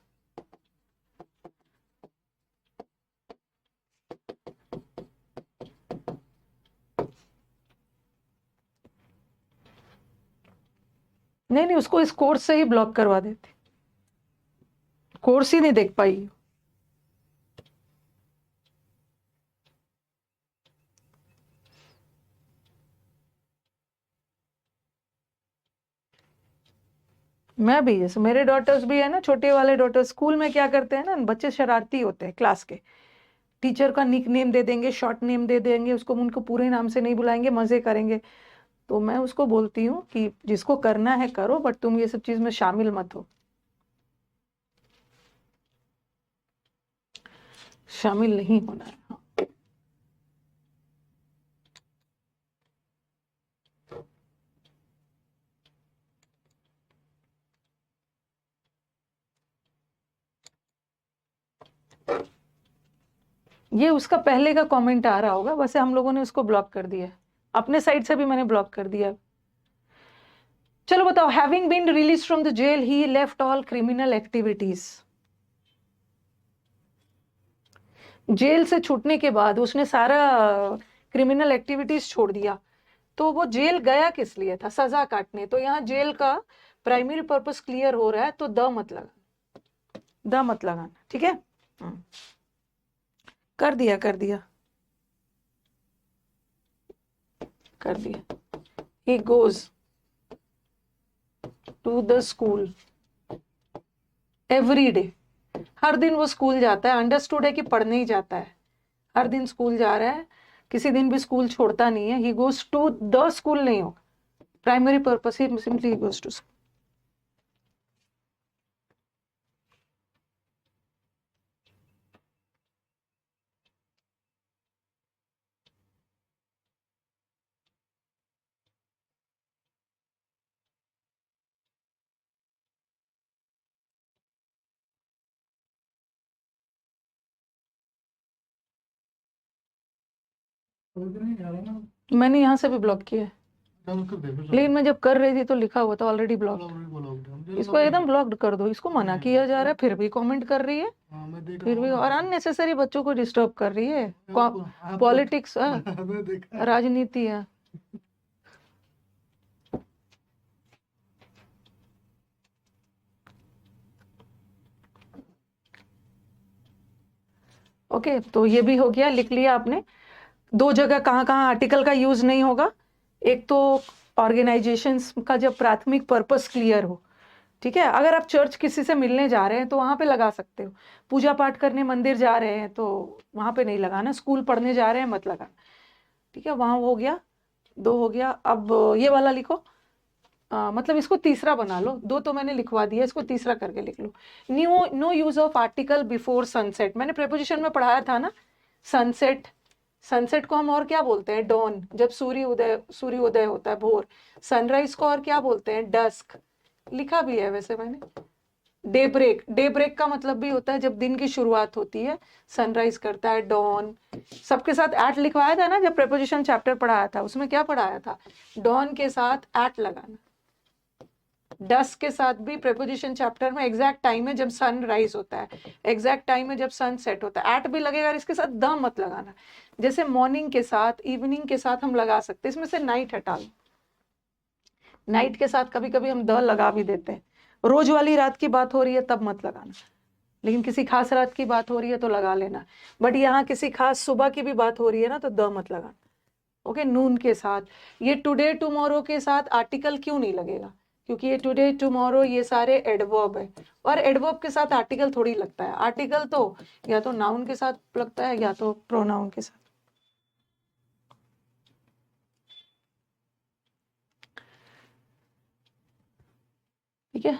नहीं नहीं, उसको इस कोर्स से ही ब्लॉक करवा देते, कोर्स ही नहीं देख पाई। मैं भी, जैसे मेरे डॉटर्स भी है ना, छोटे वाले डॉटर स्कूल में क्या करते हैं ना, बच्चे शरारती होते हैं क्लास के, टीचर का निक नेम दे देंगे, शॉर्ट नेम दे देंगे उसको, उनको पूरे नाम से नहीं बुलाएंगे, मजे करेंगे। तो मैं उसको बोलती हूँ कि जिसको करना है करो, बट तुम ये सब चीज में शामिल मत हो, शामिल नहीं होना है। हाँ। ये उसका पहले का कमेंट आ रहा होगा, वैसे हम लोगों ने उसको ब्लॉक कर दिया, अपने साइड से भी मैंने ब्लॉक कर दिया। चलो बताओ, having been release from the jail he left all criminal activities. Jail से छूटने के बाद उसने सारा क्रिमिनल एक्टिविटीज छोड़ दिया। तो वो जेल गया किस लिए था? सजा काटने। तो यहाँ जेल का प्राइमरी पर्पस क्लियर हो रहा है, तो द मत लगाना, द मत लगाना, ठीक है। कर दिया कर दिया कर दिया। he goes to the school every day, हर दिन वो स्कूल जाता है। अंडरस्टूड है कि पढ़ने ही जाता है, हर दिन स्कूल जा रहा है, किसी दिन भी स्कूल छोड़ता नहीं है। He goes to the school नहीं होगा, primary purpose he simply goes to school. नहीं आ रहा ना। मैंने यहाँ से भी ब्लॉक किया है, चलो उसको देखो सब। लेकिन मैं जब कर रही थी तो लिखा हुआ था ऑलरेडी ब्लॉक। बोलो इसको एकदम ब्लॉक्ड कर दो, इसको मना किया जा रहा है, फिर भी कमेंट कर रही है, हाँ मैं देख रहा फिर हूँ भी, ना। और अननेसेसरी बच्चों को डिस्टर्ब कर रही है। आप पॉलिटिक्स, मैं देखा। राजनीति है। ओके, तो ये भी हो गया, लिख लिया आपने। दो जगह कहाँ कहाँ आर्टिकल का यूज नहीं होगा। एक तो ऑर्गेनाइजेशंस का जब प्राथमिक पर्पस क्लियर हो, ठीक है। अगर आप चर्च किसी से मिलने जा रहे हैं तो वहां पे लगा सकते हो, पूजा पाठ करने मंदिर जा रहे हैं तो वहां पे नहीं लगाना, स्कूल पढ़ने जा रहे हैं मत लगाना, ठीक है। वहां हो गया, दो हो गया। अब ये वाला लिखो, मतलब इसको तीसरा बना लो, दो तो मैंने लिखवा दिया, इसको तीसरा करके लिख लो। No use of article before sunset, मैंने प्रेपोजिशन में पढ़ाया था ना, सनसेट। सनसेट को हम और क्या बोलते हैं? डॉन, जब सूर्योदय होता है, भोर। सनराइज को और क्या बोलते हैं? डस्क, लिखा भी है वैसे मैंने। डे ब्रेक, डे ब्रेक का मतलब भी होता है जब दिन की शुरुआत होती है, सनराइज करता है, डॉन। सबके साथ एट लिखवाया था ना, जब प्रेपोजिशन चैप्टर पढ़ाया था उसमें क्या पढ़ाया था? डॉन के साथ एट लगाना। डस्क के साथ भी प्रेपोजिशन चैप्टर में एग्जैक्ट टाइम है जब सन राइज होता है, एग्जैक्ट टाइम है जब सन सेट होता है। एट भी लगेगा, इसके साथ द मत लगाना। जैसे मॉर्निंग के साथ, इवनिंग के साथ हम लगा सकते हैं, इसमें से नाइट हटा लो। नाइट के साथ कभी कभी हम द लगा भी देते हैं। रोज वाली रात की बात हो रही है तब मत लगाना, लेकिन किसी खास रात की बात हो रही है तो लगा लेना। बट यहाँ किसी खास सुबह की भी बात हो रही है ना, तो द मत लगाना। ओके, नून के साथ। ये टुडे टुमारो के साथ आर्टिकल क्यों नहीं लगेगा? क्योंकि ये टुडे टुमारो ये सारे एडवर्ब है, और एडवर्ब के साथ आर्टिकल थोड़ी लगता है। आर्टिकल तो या तो नाउन के साथ लगता है या तो प्रोनाउन के साथ। ठीक है,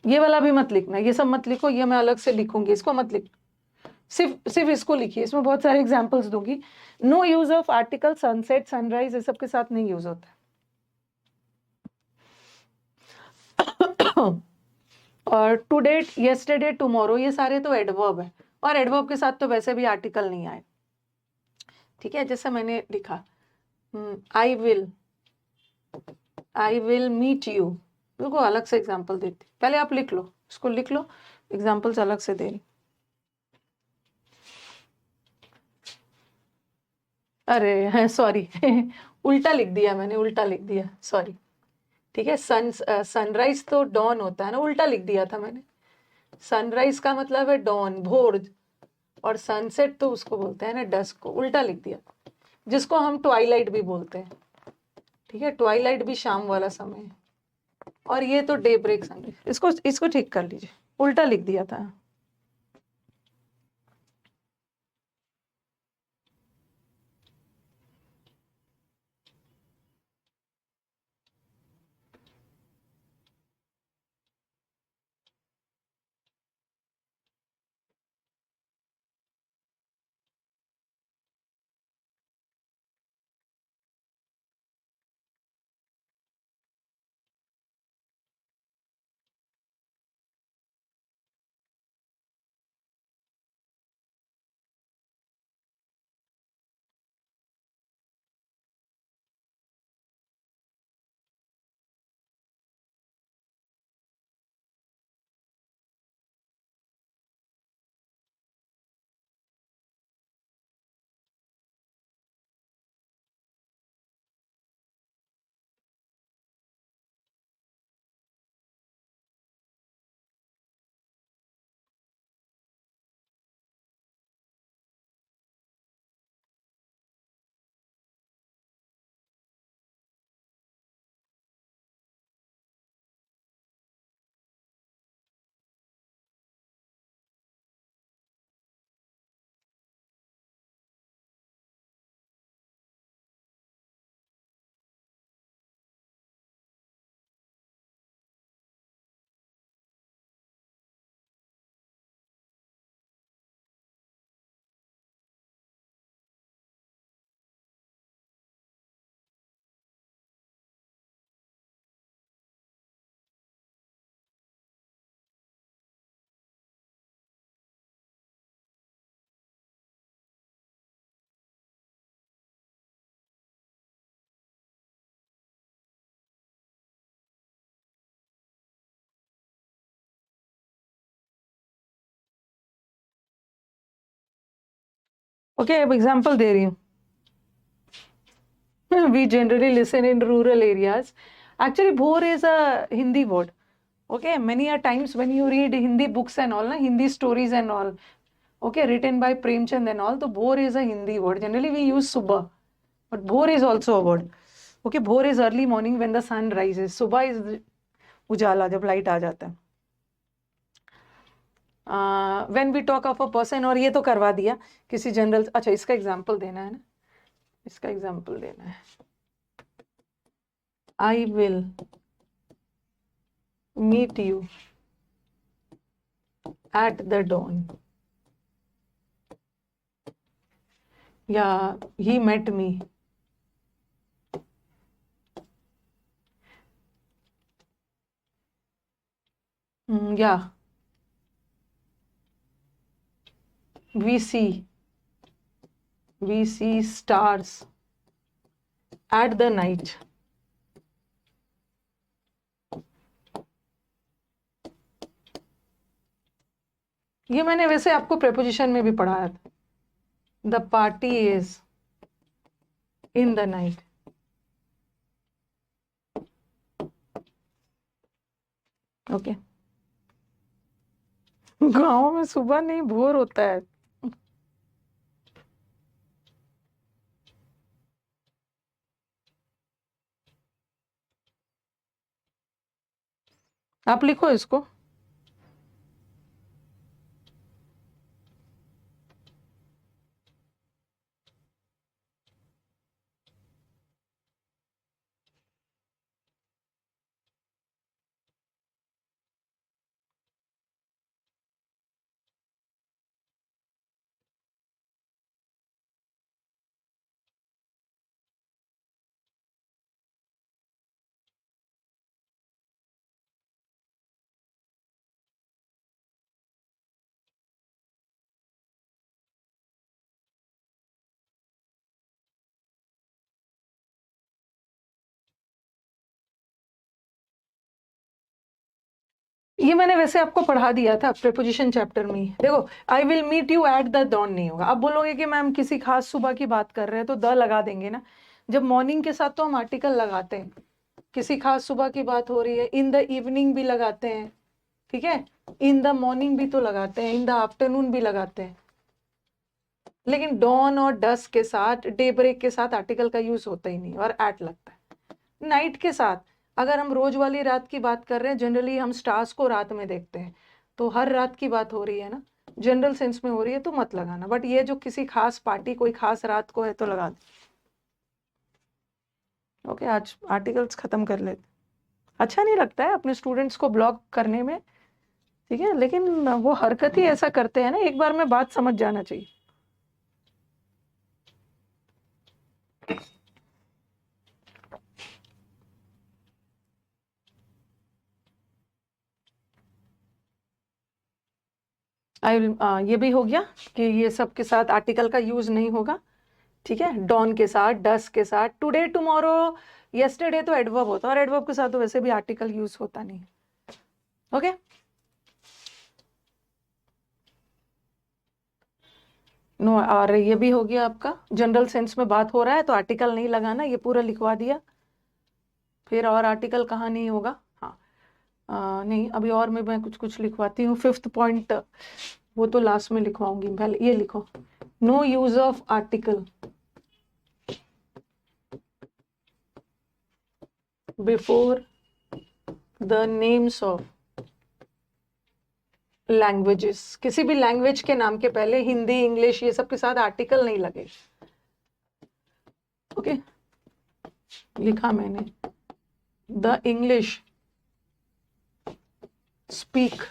ये वाला भी मत लिखना, ये सब मत लिखो, ये मैं अलग से लिखूंगी, इसको मत लिख। सिर्फ सिर्फ इसको लिखिए, इसमें बहुत सारे एग्जाम्पल्स दूंगी। No use of article sunset sunrise, ये सब के साथ नहीं यूज होता है। और टुडे, यस्टरडे, टुमारो, ये सारे तो एडवर्ब है, और एडवर्ब के साथ तो वैसे भी आर्टिकल नहीं आए। ठीक है, जैसे मैंने लिखा आई विल मीट यू, बिल्कुल अलग से एग्जाम्पल देती, पहले आप लिख लो, इसको लिख लो, एग्जाम्पल्स अलग से दे रही। अरे सॉरी उल्टा लिख दिया मैंने, उल्टा लिख दिया, सॉरी। ठीक है, सनराइज तो डॉन होता है ना, उल्टा लिख दिया था मैंने। सनराइज का मतलब है डॉन, भोर, और सनसेट तो उसको बोलते हैं ना डस्क को, उल्टा लिख दिया, जिसको हम ट्वाइलाइट भी बोलते हैं। ठीक है, ट्वाइलाइट भी शाम वाला समय है, और ये तो डे ब्रेक सनराइज। इसको इसको ठीक कर लीजिए, उल्टा लिख दिया था। ओके, अब एग्जाम्पल दे रही हूँ. We generally listen in rural areas. Actually, bhor is a Hindi word. Okay, many a times when you read Hindi books and all, na, Hindi stories and all, okay, written by Premchand and all, so bhor is a Hindi word. Generally, we use subah, but bhor is also a word. Okay, bhor is early morning when the sun rises. Subah is ujala, जब light आ जाता है. When we talk of a person, और ये तो करवा दिया किसी जनरल. अच्छा, इसका एग्जाम्पल देना है ना, इसका एग्जाम्पल देना है. I will meet you at the dawn. Yeah, he met me. Yeah, we see stars at the night. ये मैंने वैसे आपको प्रेपोजिशन में भी पढ़ाया था. The party is in the night. Okay. गाँव में सुबह नहीं भोर होता है. आप लिखो इसको. ये मैंने वैसे आपको पढ़ा दिया था प्रेपोजिशन चैप्टर में ही. देखो, I will meet you at the dawn नहीं होगा. आप बोलोगे कि मैम किसी खास सुबह की बात कर रहे हैं तो द लगा देंगे ना. जब मॉर्निंग के साथ तो हम आर्टिकल लगाते हैं. किसी खास सुबह की बात हो रही है, इन द इवनिंग भी लगाते हैं. ठीक है, इन द मॉर्निंग भी तो लगाते हैं, इन द आफ्टरनून भी लगाते हैं. लेकिन डॉन और डस्क के साथ, डे ब्रेक के साथ आर्टिकल का यूज होता ही नहीं और एट लगता है. नाइट के साथ, अगर हम रोज वाली रात की बात कर रहे हैं, जनरली हम स्टार्स को रात में देखते हैं, तो हर रात की बात हो रही है ना, जनरल सेंस में हो रही है तो मत लगाना. बट ये जो किसी खास पार्टी, कोई खास रात को है तो लगा दे. ओके, आज आर्टिकल्स खत्म कर लेते. अच्छा नहीं लगता है अपने स्टूडेंट्स को ब्लॉक करने में, ठीक है, लेकिन वो हरकत ही ऐसा करते हैं ना, एक बार में बात समझ जाना चाहिए. ये भी हो गया कि ये सब के साथ आर्टिकल का यूज नहीं होगा. ठीक है, डॉन के साथ, डस्क के साथ, टुडे, टुमारो, यस्टरडे तो एडवर्ब होता है, और एडवर्ब के साथ तो वैसे भी आर्टिकल यूज होता नहीं. Okay, no. और ये भी हो गया आपका, जनरल सेंस में बात हो रहा है तो आर्टिकल नहीं लगाना, ये पूरा लिखवा दिया. फिर और आर्टिकल कहाँ नहीं होगा. हाँ, नहीं, अभी और मैं कुछ कुछ लिखवाती हूँ. 5th पॉइंट वो तो लास्ट में लिखवाऊंगी. पहले ये लिखो, no use of article before the names of languages. किसी भी लैंग्वेज के नाम के पहले हिंदी, इंग्लिश, ये सब के साथ आर्टिकल नहीं लगे. ओके, लिखा मैंने, the English speak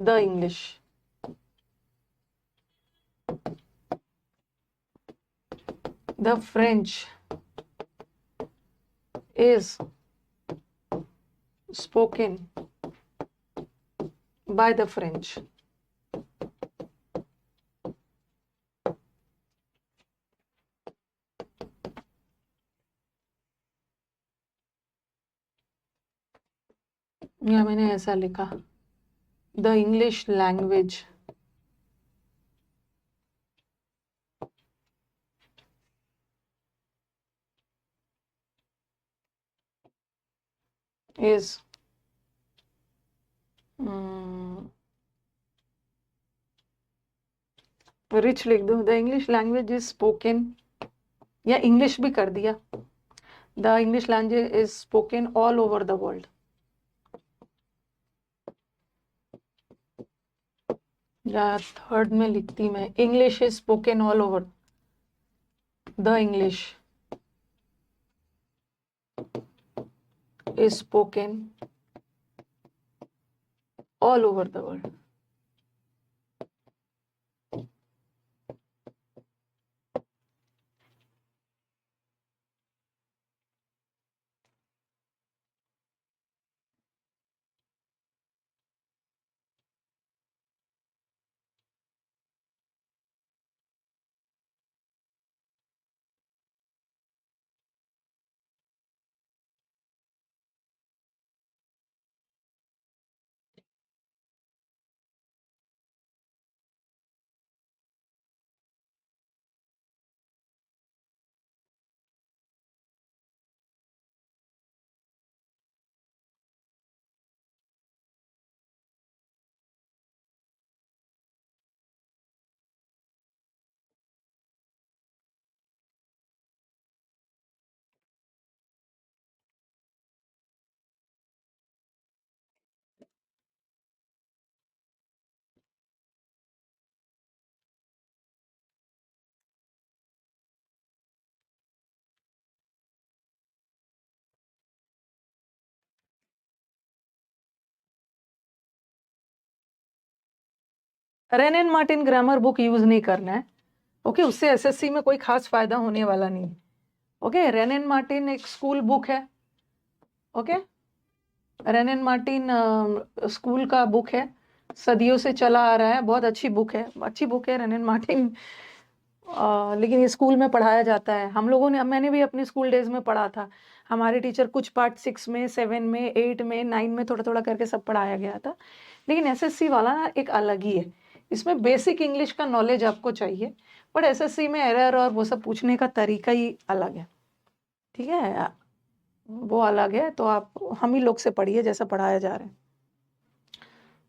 the English. The French is spoken by the French. या मैंने ऐसा लिखा, the English language is rich लिख दो, the English language is spoken, या इंग्लिश भी कर दिया, the English language is spoken all over the world. या थर्ड में लिखती मैं, English is spoken all over, the English is spoken all over the world. Rain and Martin grammar book use नहीं करना है, ओके, उससे एसएससी में कोई खास फायदा होने वाला नहीं। ओके, रेन एंड मार्टिन एक स्कूल बुक है, okay, rain and Martin school का बुक है, सदियों से चला आ रहा है, बहुत अच्छी बुक है, अच्छी बुक है रेन एंड मार्टिन। लेकिन ये स्कूल में पढ़ाया जाता है, हम लोगों ने, मैंने भी अपने स्कूल डेज में पढ़ा था, हमारे टीचर कुछ पार्ट 6 में, 7 में, 8 में, 9 में थोड़ा थोड़ा करके सब पढ़ाया गया था। लेकिन एसएससी वाला ना एक अलग ही है, इसमें बेसिक इंग्लिश का नॉलेज आपको चाहिए, बट एसएससी में एरर और वो सब पूछने का तरीका ही अलग है, ठीक है, वो अलग है। तो आप हम ही लोग से पढ़िए जैसा पढ़ाया जा रहा है।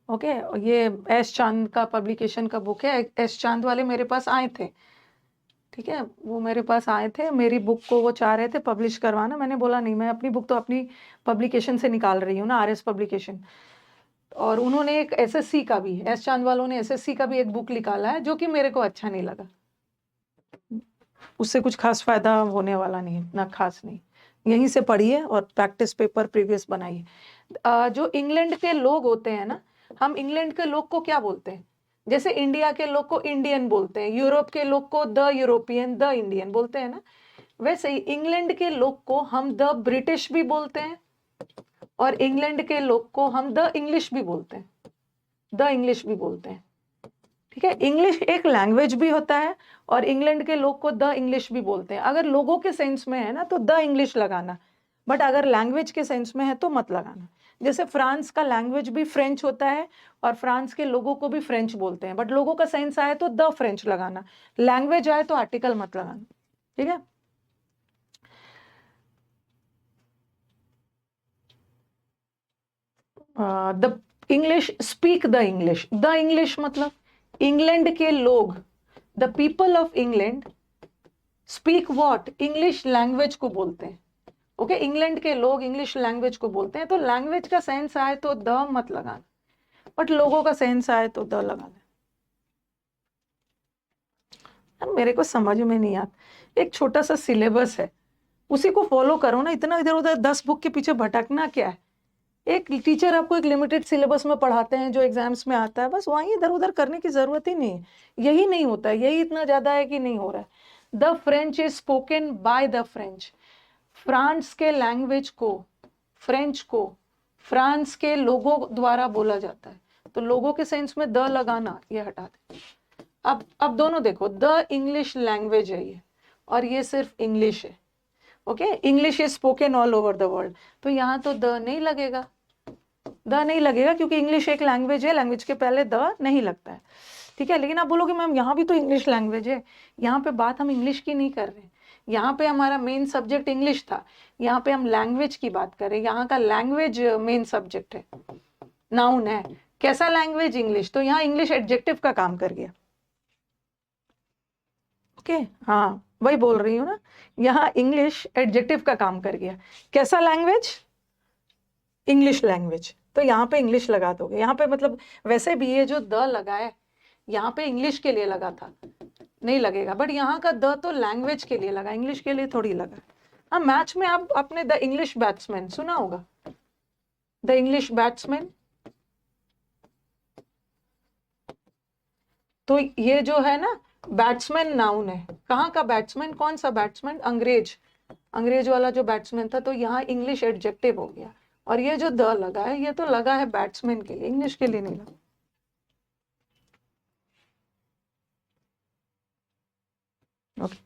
ओके, ये एस चांद का पब्लिकेशन का बुक है, एस चांद वाले मेरे पास आए थे, ठीक है, वो मेरे पास आए थे, मेरी बुक को वो चाह रहे थे पब्लिश करवाना, मैंने बोला नहीं, मैं अपनी बुक तो अपनी पब्लिकेशन से निकाल रही हूँ ना, आरएस पब्लिकेशन। और उन्होंने एक एसएससी का भी, एस चांद वालों ने एसएससी का भी एक बुक निकाला है, जो कि मेरे को अच्छा नहीं लगा, उससे कुछ खास फायदा होने वाला नहीं है, ना खास नहीं, यहीं से पढ़िए और प्रैक्टिस पेपर प्रीवियस बनाइए। जो इंग्लैंड के लोग होते हैं ना, हम इंग्लैंड के लोग को क्या बोलते हैं, जैसे इंडिया के लोग को इंडियन बोलते हैं, यूरोप के लोग को द यूरोपियन, द इंडियन बोलते हैं ना, वैसे ही इंग्लैंड के लोग को हम द ब्रिटिश भी बोलते हैं, और इंग्लैंड के लोग को हम द इंग्लिश भी बोलते हैं, द इंग्लिश भी बोलते हैं, ठीक है। इंग्लिश एक लैंग्वेज भी होता है, और इंग्लैंड के लोग को द इंग्लिश भी बोलते हैं। अगर लोगों के सेंस में है ना तो द इंग्लिश लगाना, बट अगर लैंग्वेज के सेंस में है तो मत लगाना। जैसे फ्रांस का लैंग्वेज भी फ्रेंच होता है, और फ्रांस के लोगों को भी फ्रेंच बोलते हैं, बट लोगों का सेंस आए तो द फ्रेंच लगाना, लैंग्वेज आए तो आर्टिकल मत लगाना, ठीक है। The English, speak the English, the English मतलब इंग्लैंड के लोग, the people of England speak what, English language को बोलते हैं, ओके, इंग्लैंड के लोग इंग्लिश लैंग्वेज को बोलते हैं। तो लैंग्वेज का सेंस आए तो द मत लगाना, बट लोगों का सेंस आए तो द लगाना। मेरे को समझ में नहीं आता, एक छोटा सा सिलेबस है, उसी को फॉलो करो ना, इतना इधर उधर 10 बुक के पीछे भटकना क्या है। एक टीचर आपको एक लिमिटेड सिलेबस में पढ़ाते हैं जो एग्जाम्स में आता है, बस वहीं इधर उधर करने की जरूरत ही नहीं है। यही नहीं होता है, यही इतना ज्यादा है कि नहीं हो रहा है। The French is spoken by the French, France के लैंग्वेज को, फ्रेंच को फ्रांस के लोगों द्वारा बोला जाता है, तो लोगों के सेंस में द लगाना ये हटा दे। अब दोनों देखो, द इंग्लिश लैंग्वेज है ये, और ये सिर्फ इंग्लिश है, okay, English is spoken all over the world, तो यहाँ तो द नहीं लगेगा, द नहीं लगेगा, क्योंकि इंग्लिश एक लैंग्वेज है, लैंग्वेज के पहले द नहीं लगता है, ठीक है। लेकिन आप बोलोगे मैम यहाँ भी तो इंग्लिश लैंग्वेज है, यहाँ पे बात हम इंग्लिश की नहीं कर रहे हैं, यहाँ पे हमारा मेन सब्जेक्ट इंग्लिश था, यहाँ पे हम लैंग्वेज की बात करें, यहाँ का लैंग्वेज मेन सब्जेक्ट है, नाउन है। कैसा लैंग्वेज? इंग्लिश, तो यहाँ इंग्लिश एडजेक्टिव का काम कर गया। ओके हाँ वही बोल रही हूँ ना, यहाँ इंग्लिश एडजेक्टिव का काम कर गया। कैसा लैंग्वेज? इंग्लिश लैंग्वेज, तो यहाँ पे इंग्लिश लगा दोगे। यहाँ पे मतलब वैसे भी ये जो द लगा है यहाँ पे इंग्लिश के लिए लगा था, नहीं लगेगा, बट यहाँ का द तो लैंग्वेज के लिए लगा, इंग्लिश के लिए थोड़ी लगा। हाँ मैच में आप आपने द इंग्लिश बैट्समैन सुना होगा, द इंग्लिश बैट्समैन, तो ये जो है ना बैट्समैन नाउन है। कहाँ का बैट्समैन? कौन सा बैट्समैन? अंग्रेज वाला जो बैट्समैन था, तो यहाँ इंग्लिश एडजेक्टिव हो गया। और ये जो द लगा है ये तो लगा है बैट्समैन के लिए, इंग्लिश के लिए नहीं लगा। ओके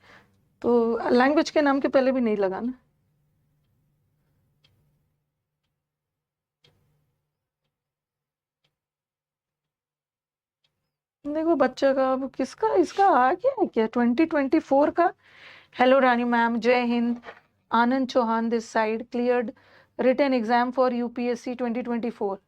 तो लैंग्वेज के नाम के पहले भी नहीं लगा ना। देखो बच्चा का अब किसका इसका आ गया है क्या 2024 का। हेलो रानी मैम, जय हिंद। Anand Chauhan this side, cleared written exam for UPSC 2024।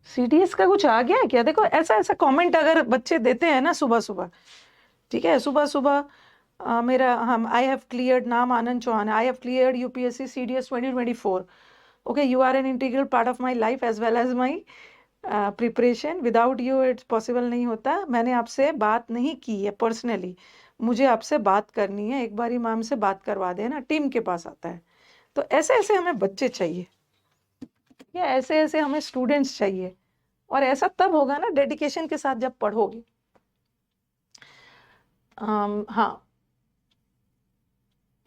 CDS का कुछ आ गया है क्या? देखो ऐसा ऐसा कमेंट अगर बच्चे देते हैं ना सुबह सुबह, ठीक है, सुबह सुबह मेरा हम आई हैव क्लियर्ड, नाम Anand Chauhan, I have cleared UPSC CDS 2024। Okay, you are an integral part of my life as well as my preparation, without you it's possible नहीं होता। मैंने आपसे बात नहीं की है पर्सनली, मुझे आपसे बात करनी है, एक बारी मैम से बात करवा देना, टीम के पास आता है। तो ऐसे ऐसे हमें बच्चे चाहिए, या ऐसे ऐसे हमें स्टूडेंट्स चाहिए, और ऐसा तब होगा ना डेडिकेशन के साथ जब पढ़ोगे। हाँ,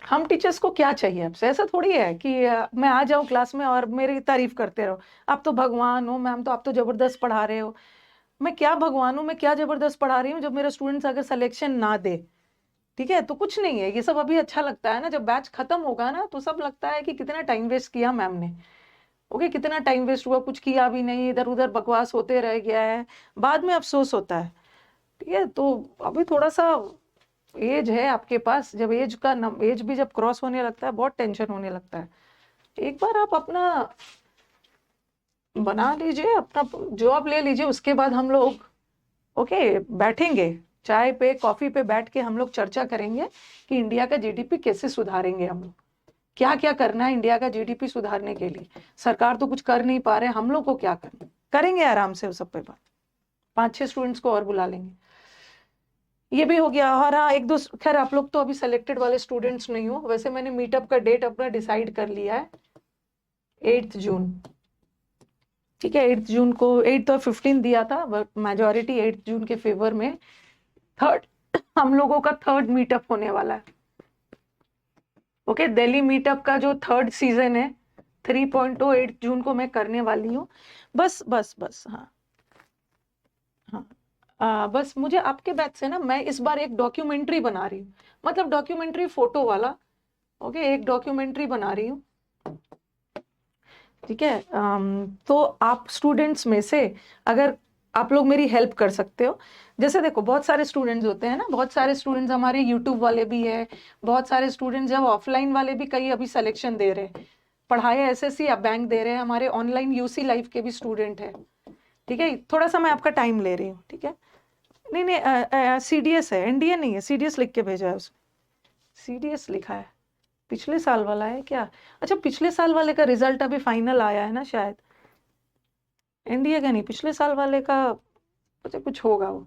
हम टीचर्स को क्या चाहिए आपसे? ऐसा थोड़ी है कि मैं आ जाऊं क्लास में और मेरी तारीफ करते रहो, आप तो भगवान हो मैम, तो आप तो जबरदस्त पढ़ा रहे हो। मैं क्या भगवान हूँ, मैं क्या जबरदस्त पढ़ा रही हूँ जब मेरे स्टूडेंट्स अगर सिलेक्शन ना दे? ठीक है, तो कुछ नहीं है ये सब अभी। अच्छा लगता है ना जब बैच खत्म होगा ना, तो सब लगता है कि कितना टाइम वेस्ट किया मैम ने। ओके, कितना टाइम वेस्ट हुआ, कुछ किया भी नहीं, इधर उधर बकवास होते रह गया है, बाद में अफसोस होता है। ठीक है, तो अभी थोड़ा सा एज है आपके पास, जब एज भी जब क्रॉस होने लगता है बहुत टेंशन होने लगता है। एक बार आप अपना बना लीजिए, अपना जॉब ले लीजिए, उसके बाद हम लोग ओके बैठेंगे चाय पे कॉफी पे, बैठ के हम लोग चर्चा करेंगे कि इंडिया का जीडीपी कैसे सुधारेंगे हम लोग, क्या क्या करना है इंडिया का जीडीपी सुधारने के लिए। सरकार तो कुछ कर नहीं पा रहे, हम लोग को क्या करना, करेंगे आराम से उस सब पे बात। 5-6 स्टूडेंट्स को और बुला लेंगे। ये भी हो गया। और हाँ एक दो, खैर आप लोग तो अभी सेलेक्टेड वाले स्टूडेंट्स नहीं हो, वैसे मैंने मीटअप का डेट अपना डिसाइड कर लिया है, 8 जून। ठीक है, 8 जून को, 8 और 15 दिया था, बट मेजोरिटी 8 जून के फेवर में। थर्ड हम लोगों का थर्ड मीटअप होने वाला है। ओके, दिल्ली मीटअप का जो थर्ड सीजन है 3.0 8 जून को मैं करने वाली हूँ। बस बस बस हाँ हाँ, बस मुझे आपके बैच से ना, मैं इस बार एक डॉक्यूमेंट्री बना रही हूँ, मतलब डॉक्यूमेंट्री फोटो वाला। ओके, एक डॉक्यूमेंट्री बना रही हूँ। ठीक है, तो आप स्टूडेंट्स में से अगर आप लोग मेरी हेल्प कर सकते हो, जैसे देखो बहुत सारे स्टूडेंट्स होते हैं ना, बहुत सारे स्टूडेंट्स हमारे यूट्यूब वाले भी है, बहुत सारे स्टूडेंट्स जब ऑफलाइन वाले भी कई अभी सिलेक्शन दे रहे हैं, पढ़ाई एसएससी या बैंक दे रहे हैं, हमारे ऑनलाइन यूसी लाइफ के भी स्टूडेंट है। ठीक है, थोड़ा सा मैं आपका टाइम ले रही हूँ। ठीक है, नहीं नहीं सीडीएस है, एनडीए नहीं है, सीडीएस लिख के भेजा है उसने, सीडीएस लिखा है, पिछले साल वाला है क्या? अच्छा, पिछले साल वाले का रिजल्ट अभी फाइनल आया है ना शायद, एनडीए का नहीं, पिछले साल वाले का अच्छा कुछ होगा वो,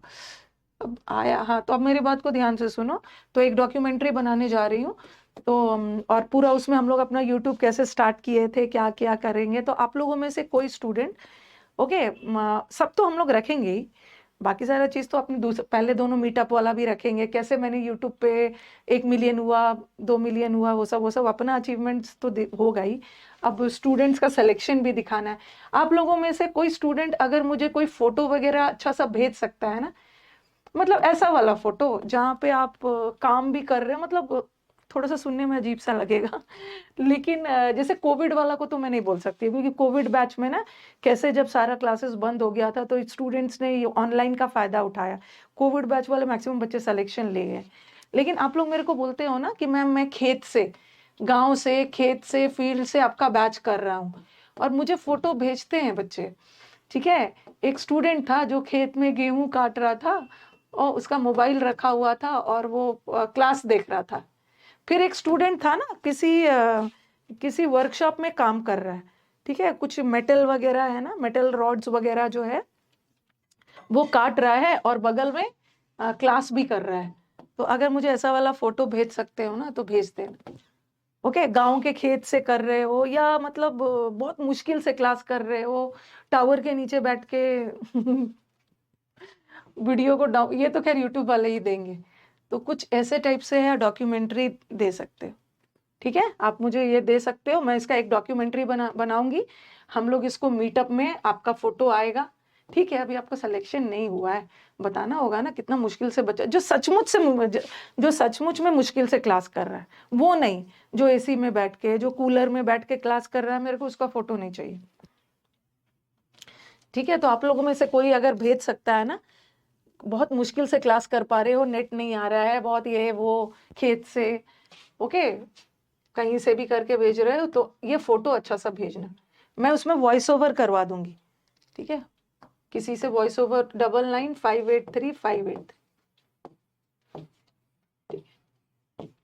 अब आया। हाँ, तो अब मेरी बात को ध्यान से सुनो। तो एक डॉक्यूमेंट्री बनाने जा रही हूँ, तो और पूरा उसमें हम लोग अपना यूट्यूब कैसे स्टार्ट किए थे, क्या क्या करेंगे, तो आप लोगों में से कोई स्टूडेंट ओके, सब तो हम लोग रखेंगे ही, बाकी सारा चीज़ तो अपने पहले दोनों मीटअप वाला भी रखेंगे, कैसे मैंने यूट्यूब पे 1 मिलियन हुआ, 2 मिलियन हुआ, वो सब अपना अचीवमेंट्स तो होगा ही। अब स्टूडेंट्स का सिलेक्शन भी दिखाना है। आप लोगों में से कोई स्टूडेंट अगर मुझे कोई फोटो वगैरह अच्छा सा भेज सकता है ना, मतलब ऐसा वाला फोटो जहाँ पे आप काम भी कर रहे हो, मतलब थोड़ा सा सुनने में अजीब सा लगेगा लेकिन जैसे कोविड वाला को तो मैं नहीं बोल सकती, क्योंकि कोविड बैच में ना कैसे जब सारा क्लासेस बंद हो गया था तो स्टूडेंट्स ने ये ऑनलाइन का फायदा उठाया। कोविड बैच वाले मैक्सिमम बच्चे सिलेक्शन ले गए। लेकिन आप लोग मेरे को बोलते हो ना कि मैम मैं खेत से, गांव से, खेत से, फील्ड से आपका बैच कर रहा हूँ, और मुझे फोटो भेजते हैं बच्चे। ठीक है, एक स्टूडेंट था जो खेत में गेहूं काट रहा था और उसका मोबाइल रखा हुआ था और वो क्लास देख रहा था। फिर एक स्टूडेंट था ना किसी वर्कशॉप में काम कर रहा है, ठीक है, कुछ मेटल वगैरह है ना, मेटल रॉड्स वगैरह जो है वो काट रहा है और बगल में क्लास भी कर रहा है। तो अगर मुझे ऐसा वाला फोटो भेज सकते हो ना तो भेज देना। ओके, गांव के खेत से कर रहे हो या मतलब बहुत मुश्किल से क्लास कर रहे हो, टावर के नीचे बैठ के वीडियो को डाउन, ये तो खैर यूट्यूब वाले ही देंगे, तो कुछ ऐसे टाइप से है डॉक्यूमेंट्री दे सकते हो। ठीक है, आप मुझे ये दे सकते हो, मैं इसका एक डॉक्यूमेंट्री बनाऊंगी, हम लोग इसको मीटअप में, आपका फोटो आएगा। ठीक है, अभी आपका सिलेक्शन नहीं हुआ है, बताना होगा ना कितना मुश्किल से बच्चा, जो सचमुच में मुश्किल से क्लास कर रहा है, वो नहीं जो एसी में बैठ के, जो कूलर में बैठ के क्लास कर रहा है, मेरे को उसका फोटो नहीं चाहिए। ठीक है, तो आप लोगों में से कोई अगर भेज सकता है ना, बहुत मुश्किल से क्लास कर पा रहे हो, नेट नहीं आ रहा है, बहुत ये वो खेत से, ओके, कहीं से भी करके भेज रहे हो, तो ये फोटो अच्छा सा भेजना, मैं उसमें वॉइस ओवर करवा दूंगी। ठीक है, किसी से वॉइस ओवर 99958358।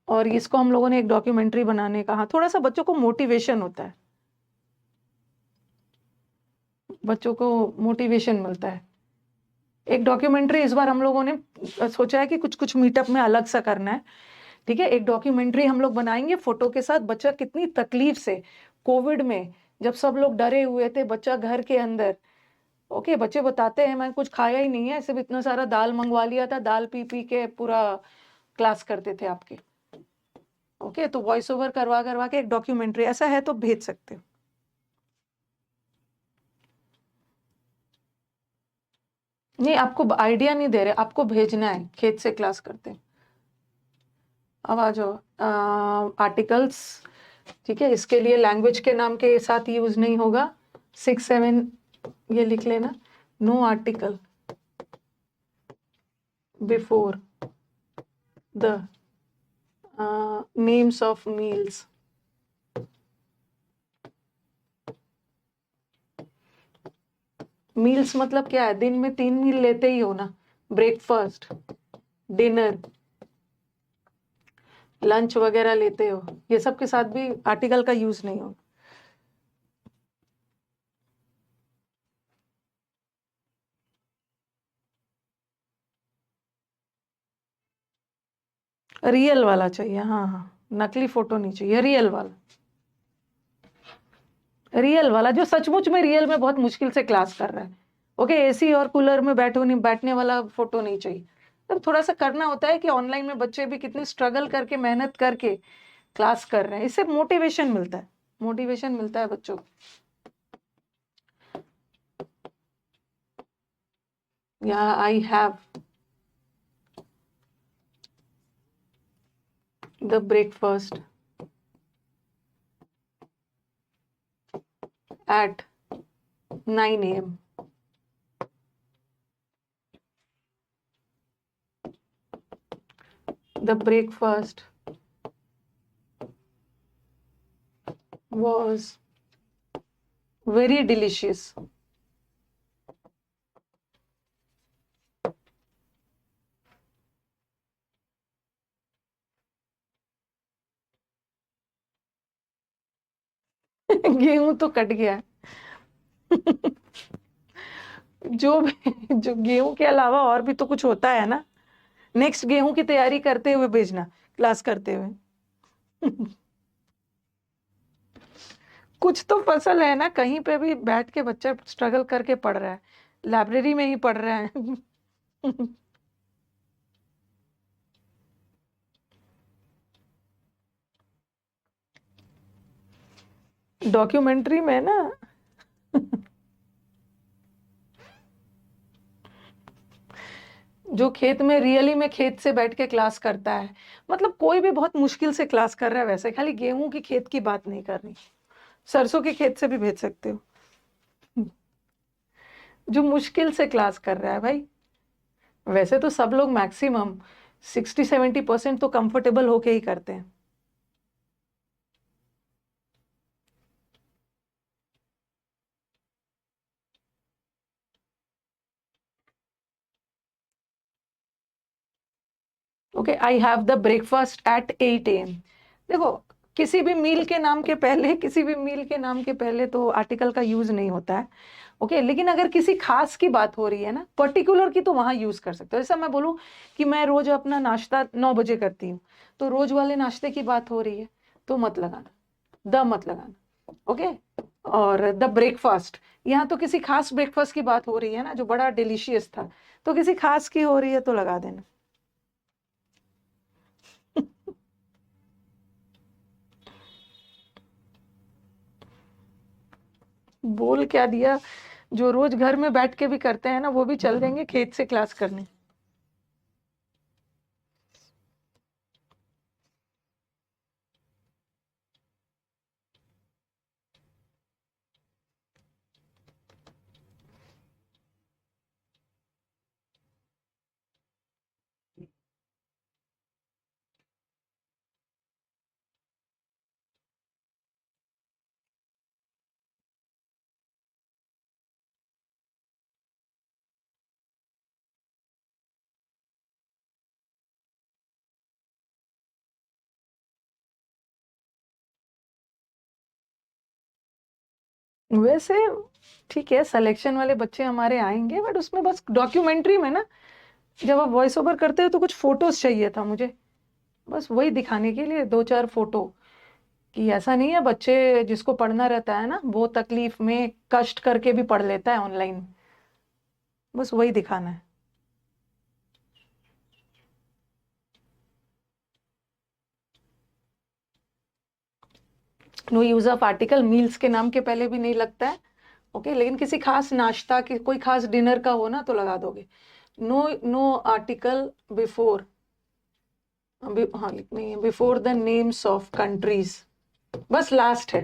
और इसको हम लोगों ने एक डॉक्यूमेंट्री बनाने का, हाँ, थोड़ा सा बच्चों को मोटिवेशन होता है, बच्चों को मोटिवेशन मिलता है। एक डॉक्यूमेंट्री इस बार हम लोगों ने सोचा है कि कुछ कुछ मीटअप में अलग सा करना है। ठीक है, एक डॉक्यूमेंट्री हम लोग बनाएंगे फोटो के साथ, बच्चा कितनी तकलीफ से कोविड में जब सब लोग डरे हुए थे, बच्चा घर के अंदर, ओके, बच्चे बताते हैं मैं कुछ खाया ही नहीं है, सिर्फ इतना सारा दाल मंगवा लिया था, दाल पी पी के पूरा क्लास करते थे आपके। ओके, तो वॉइस ओवर करवा करवा के एक डॉक्यूमेंट्री, ऐसा है तो भेज सकते हो। नहीं, आपको आइडिया नहीं दे रहे, आपको भेजना है, खेत से क्लास करते हैं। अब आ जाओ, आर्टिकल्स। ठीक है, इसके लिए लैंग्वेज के नाम के साथ यूज नहीं होगा, 6-7 ये लिख लेना, no article before the names of meals. Meals मतलब क्या है, दिन में 3 मील लेते ही हो ना, ब्रेकफास्ट, डिनर, लंच वगैरह लेते हो, ये सब के साथ भी आर्टिकल का यूज नहीं होगा। रियल वाला चाहिए, हाँ हाँ, नकली फोटो नहीं चाहिए, रियल वाला, रियल वाला जो सचमुच में रियल में बहुत मुश्किल से क्लास कर रहा है। ओके, एसी और कूलर में बैठने वाला फोटो नहीं चाहिए। तब थोड़ा सा करना होता है कि ऑनलाइन में बच्चे भी कितने स्ट्रगल करके, मेहनत करके क्लास कर रहे हैं, इससे मोटिवेशन मिलता है, मोटिवेशन मिलता है बच्चों को। या I have the breakfast at 9 a.m. The breakfast was very delicious. गेहूं तो कट गया जो गेहूं के अलावा और भी तो कुछ होता है ना। नेक्स्ट गेहूं की तैयारी करते हुए भेजना, क्लास करते हुए। कुछ तो फसल है ना, कहीं पे भी बैठ के बच्चा स्ट्रगल करके पढ़ रहा है, लाइब्रेरी में ही पढ़ रहा है। डॉक्यूमेंट्री में ना जो खेत में रियली में खेत से बैठ के क्लास करता है, मतलब कोई भी बहुत मुश्किल से क्लास कर रहा है, वैसे खाली गेहूं की खेत की बात नहीं करनी, सरसों के खेत से भी भेज सकते हो। जो मुश्किल से क्लास कर रहा है भाई, वैसे तो सब लोग मैक्सिमम 60-70% तो कंफर्टेबल होके ही करते हैं। Okay, I have the breakfast at 8 AM। देखो, किसी भी मील के नाम के पहले, किसी भी मील के नाम के पहले तो आर्टिकल का यूज नहीं होता है। ओके, लेकिन अगर किसी खास की बात हो रही है ना, पर्टिकुलर की, तो वहां यूज कर सकते हो। जैसा मैं बोलूं कि मैं रोज अपना नाश्ता 9 बजे करती हूँ, तो रोज वाले नाश्ते की बात हो रही है तो मत लगाना, द मत लगाना। ओके, और द ब्रेकफास्ट, यहाँ तो किसी खास ब्रेकफास्ट की बात हो रही है ना, जो बड़ा डिलीशियस था, तो किसी खास की हो रही है तो लगा देना। बोल क्या दिया, जो रोज घर में बैठ के भी करते हैं ना, वो भी चल देंगे खेत से क्लास करने। वैसे ठीक है, सिलेक्शन वाले बच्चे हमारे आएंगे, बट उसमें बस डॉक्यूमेंट्री में ना, जब आप वॉइस ओवर करते हो तो कुछ फोटोज चाहिए था मुझे, बस वही दिखाने के लिए 2-4 फोटो, कि ऐसा नहीं है बच्चे जिसको पढ़ना रहता है ना, वो तकलीफ में कष्ट करके भी पढ़ लेता है ऑनलाइन, बस वही दिखाना है। No use of article meals के नाम के पहले भी नहीं लगता है। ओके, लेकिन किसी खास नाश्ता की, कोई खास डिनर का हो ना, तो लगा दोगे। नो नो आर्टिकल बिफोर, हाँ लिखनी है, before the names of countries, बस लास्ट है,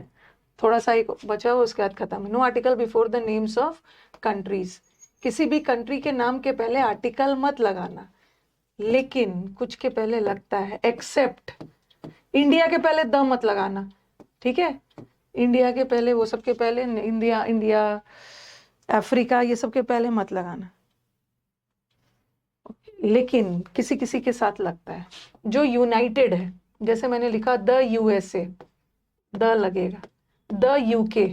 थोड़ा सा एक बचा हुआ, उसके बाद खत्म है। No article before the names of countries, किसी भी कंट्री के नाम के पहले आर्टिकल मत लगाना, लेकिन कुछ के पहले लगता है, एक्सेप्ट इंडिया के पहले द मत लगाना, ठीक है? इंडिया के पहले, वो सब के पहले, इंडिया, इंडिया, अफ्रीका, ये सब के पहले मत लगाना, लेकिन किसी किसी के साथ लगता है। जो यूनाइटेड है, जैसे मैंने लिखा द यूएसए, द लगेगा। द यूके,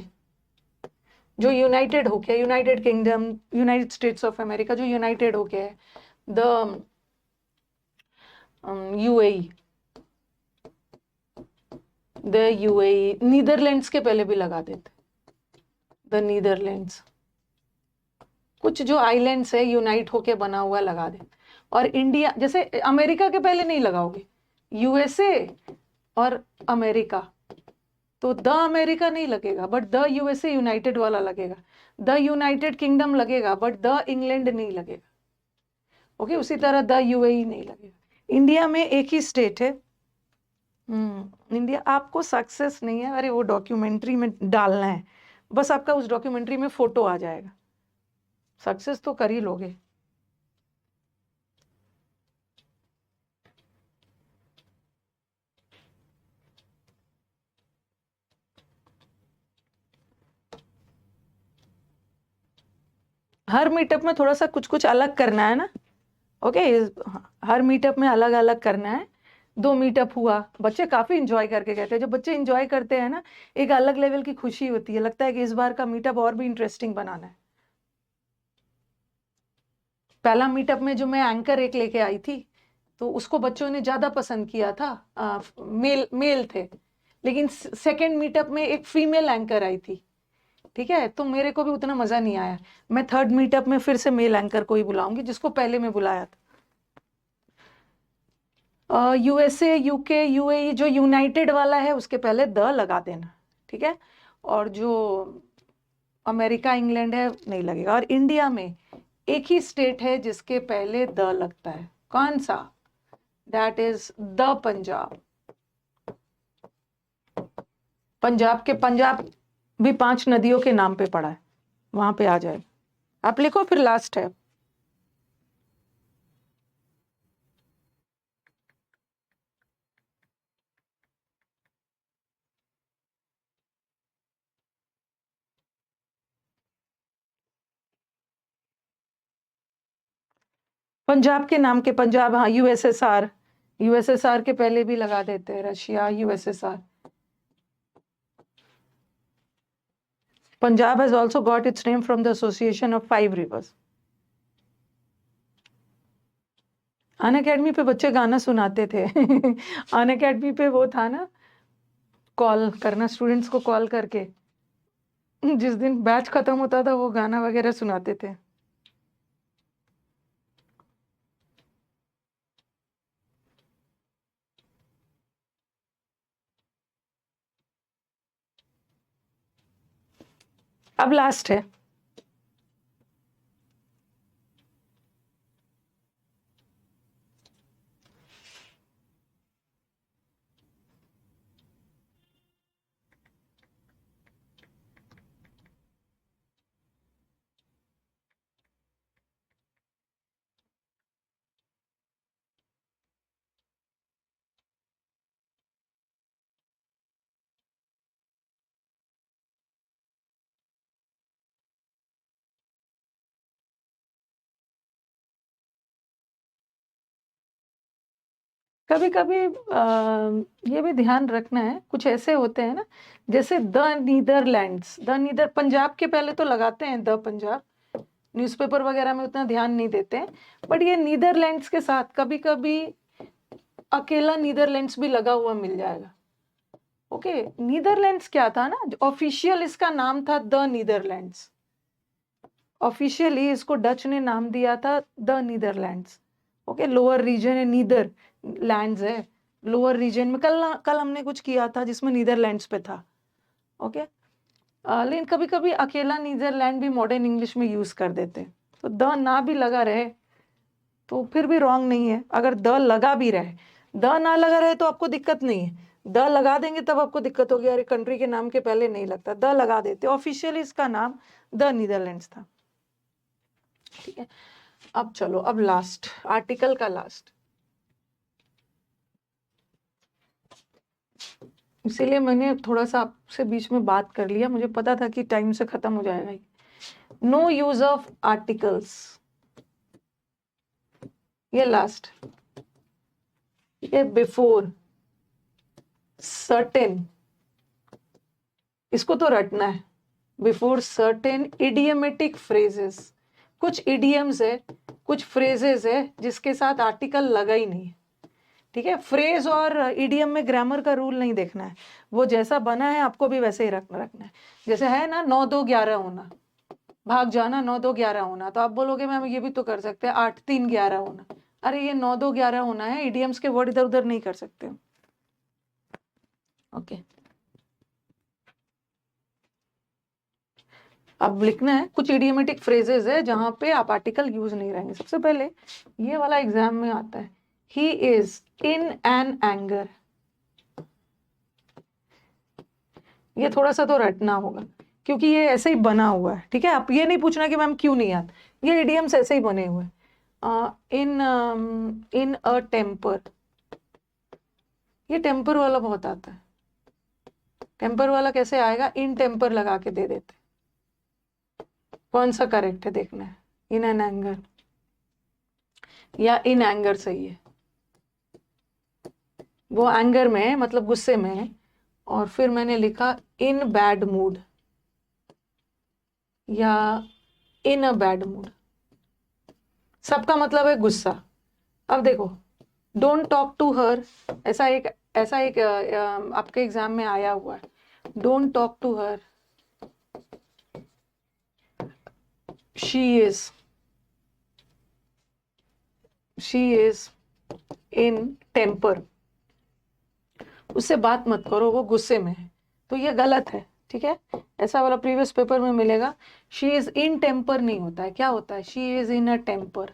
जो यूनाइटेड हो गया, United kingdom, United states of America, जो यूनाइटेड हो गया है। The UAE, the UAE, Netherlands के पहले भी लगा देते, द नीदरलैंड्स, कुछ जो आइलैंड्स है यूनाइट होके बना हुआ लगा दे। और इंडिया, जैसे अमेरिका के पहले नहीं लगाओगे, यूएसए और अमेरिका, तो द अमेरिका नहीं लगेगा, बट द यूएसए यूनाइटेड वाला लगेगा। द यूनाइटेड किंगडम लगेगा, बट द इंग्लैंड नहीं लगेगा। ओके, उसी तरह द यूएई नहीं लगेगा। इंडिया में एक ही स्टेट है, इंडिया, आपको सक्सेस नहीं है, अरे वो डॉक्यूमेंट्री में डालना है, बस आपका उस डॉक्यूमेंट्री में फोटो आ जाएगा, सक्सेस तो कर ही लोगे। हर मीटअप में थोड़ा सा कुछ कुछ अलग करना है ना। ओके, हर मीटअप में अलग अलग करना है। 2 मीटअप हुआ, बच्चे काफी इंजॉय करके गए थे। जब बच्चे इंजॉय करते हैं ना, एक अलग लेवल की खुशी होती है, लगता है कि इस बार का मीटअप और भी इंटरेस्टिंग बनाना है। पहला मीटअप में जो मैं एंकर एक लेके आई थी, तो उसको बच्चों ने ज्यादा पसंद किया था, मेल मेल थे। लेकिन सेकेंड मीटअप में एक फीमेल एंकर आई थी, ठीक है, तो मेरे को भी उतना मजा नहीं आया। मैं थर्ड मीटअप में फिर से मेल एंकर को ही बुलाऊंगी, जिसको पहले में बुलाया था। यूएसए, यूके, यूएई, जो यूनाइटेड वाला है उसके पहले द लगा देना, ठीक है? और जो अमेरिका, इंग्लैंड है, नहीं लगेगा। और इंडिया में एक ही स्टेट है जिसके पहले द लगता है, कौन सा? That is the Punjab. Punjab भी 5 नदियों के नाम पे पड़ा है, वहां पे आ जाए। आप लिखो, फिर लास्ट है। पंजाब के नाम के पंजाब, हाँ, यूएसएसआर। यूएसएसआर के पहले भी लगा देते हैं, Russia, USSR. Punjab has also got its name from the association of 5 rivers. Unacademy पे बच्चे गाना सुनाते थे। अन अकेडमी पे वो था ना, कॉल करना स्टूडेंट्स को, कॉल करके जिस दिन बैच खत्म होता था वो गाना वगैरह सुनाते थे। अब लास्ट है। कभी कभी ये भी ध्यान रखना है, कुछ ऐसे होते हैं ना, जैसे द नीदरलैंड्स। पंजाब के पहले तो लगाते हैं द पंजाब, न्यूज़पेपर वगैरह में उतना ध्यान नहीं देते हैं, बट ये नीदरलैंड्स के साथ कभी कभी अकेला नीदरलैंड्स भी लगा हुआ मिल जाएगा। ओके, नीदरलैंड्स क्या था ना, ऑफिशियल इसका नाम था द नीदरलैंड्स। ऑफिशियली इसको डच ने नाम दिया था the Netherlands. Okay, lower region है, नीदर लैंड्स है लोअर रीजन में। कल हमने कुछ किया था जिसमें नीदरलैंड्स पे था। ओके, लेकिन कभी कभी अकेला नीदरलैंड भी मॉडर्न इंग्लिश में यूज कर देते हैं, तो द ना भी लगा रहे तो फिर भी रॉन्ग नहीं है। अगर द लगा भी रहे, द ना लगा रहे तो आपको दिक्कत नहीं है, द लगा देंगे तब आपको दिक्कत होगी, अरे कंट्री के नाम के पहले नहीं लगता, द लगा देते। ऑफिशियली इसका नाम द नीदरलैंड्स था। ठीक है, अब चलो, अब लास्ट आर्टिकल का लास्ट, इसीलिए मैंने थोड़ा सा आपसे बीच में बात कर लिया, मुझे पता था कि टाइम से खत्म हो जाएगा। नो यूज ऑफ आर्टिकल्स, ये लास्ट, ये बिफोर सर्टेन, इसको तो रटना है। बिफोर सर्टेन इडियमेटिक फ्रेजेस, कुछ इडियम्स है, कुछ फ्रेजेस है जिसके साथ आर्टिकल लगा ही नहीं। ठीक है, फ्रेज और इडियम में ग्रामर का रूल नहीं देखना है, वो जैसा बना है आपको भी वैसे ही रखना है। जैसे है ना 9 2 11 होना, भाग जाना 9 2 11 होना, तो आप बोलोगे मैम ये भी तो कर सकते हैं 8 3 11 होना। अरे ये 9 2 11 होना है, इडियम्स के वर्ड इधर उधर नहीं कर सकते। ओके, अब लिखना है कुछ इडियमेटिक फ्रेजेस है जहां पे आप आर्टिकल यूज नहीं रहेंगे। सबसे पहले ये वाला एग्जाम में आता है, ही इज इन एन एंगर, ये थोड़ा सा तो रटना होगा क्योंकि ये ऐसे ही बना हुआ है। ठीक है, आप ये नहीं पूछना कि मैम क्यों नहीं आता, ये इडियम्स ऐसे ही बने हुए हैं। इन अ टेम्पर, ये टेम्पर वाला बहुत आता है। टेम्पर वाला कैसे आएगा, इन टेम्पर लगा के दे देते। कौन सा करेक्ट है देखना है, इन एन एंगर या इन एंगर सही है। वो एंगर में है मतलब गुस्से में है, और फिर मैंने लिखा इन बैड मूड या इन अ बैड मूड, सबका मतलब है गुस्सा। अब देखो, डोंट टॉक टू हर, ऐसा एक आपके एग्जाम में आया हुआ है, don't talk to her, she is in temper, उससे बात मत करो, वो गुस्से में है, तो ये गलत है। ठीक है, ऐसा वाला प्रीवियस पेपर में मिलेगा। शी इज इन टेम्पर नहीं होता है, क्या होता है, she is in a temper.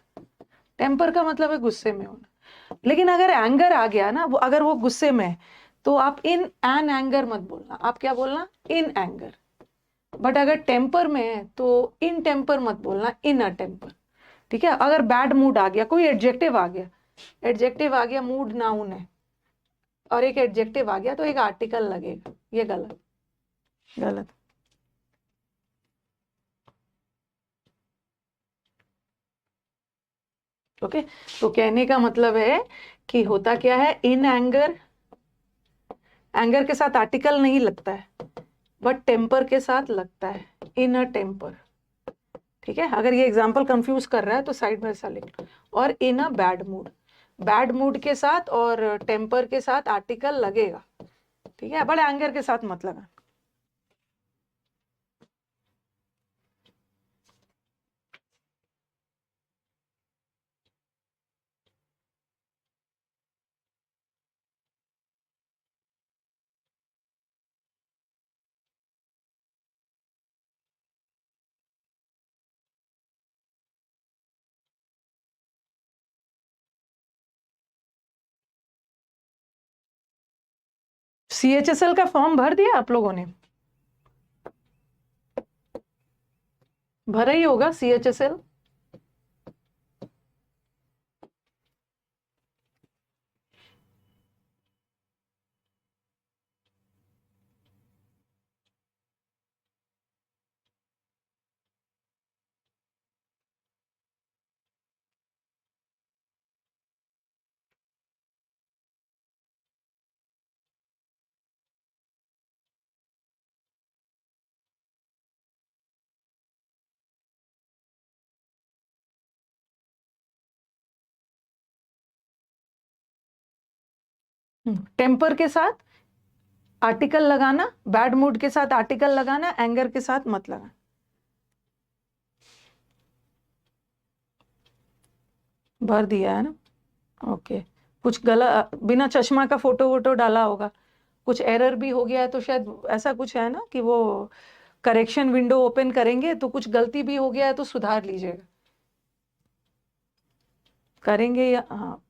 Temper का मतलब है गुस्से में होना। लेकिन अगर एंगर आ गया ना, वो अगर वो गुस्से में है, तो आप इन एन एंगर मत बोलना, आप क्या बोलना, इन एंगर। बट अगर टेम्पर में है तो इन टेम्पर मत बोलना, इन अ टेम्पर। ठीक है, अगर बैड मूड आ गया, कोई एडजेक्टिव आ गया, एडजेक्टिव आ गया, मूड नाउन है और एक एडजेक्टिव आ गया तो एक आर्टिकल लगेगा, ये गलत, गलत। ओके, तो कहने का मतलब है कि होता क्या है, इन एंगर, एंगर के साथ आर्टिकल नहीं लगता है बट टेम्पर के साथ लगता है, इन अ टेम्पर। ठीक है, अगर ये एग्जांपल कंफ्यूज कर रहा है तो साइड में ऐसा लिख लो। और in a bad mood, bad mood के साथ और टेम्पर के साथ आर्टिकल लगेगा। ठीक है, बट एंगर के साथ मत लगा। CHSL का फॉर्म भर दिया आप लोगों ने, भरा ही होगा CHSL। टेम्पर के साथ आर्टिकल लगाना, बैड मूड के साथ आर्टिकल लगाना, एंगर के साथ मत लगाना। भर दिया है ना, ओके। कुछ गलत, बिना चश्मा का फोटो वोटो डाला होगा, कुछ एरर भी हो गया है तो शायद ऐसा कुछ है ना कि वो करेक्शन विंडो ओपन करेंगे तो कुछ गलती भी हो गया है तो सुधार लीजिएगा, करेंगे या हाँ।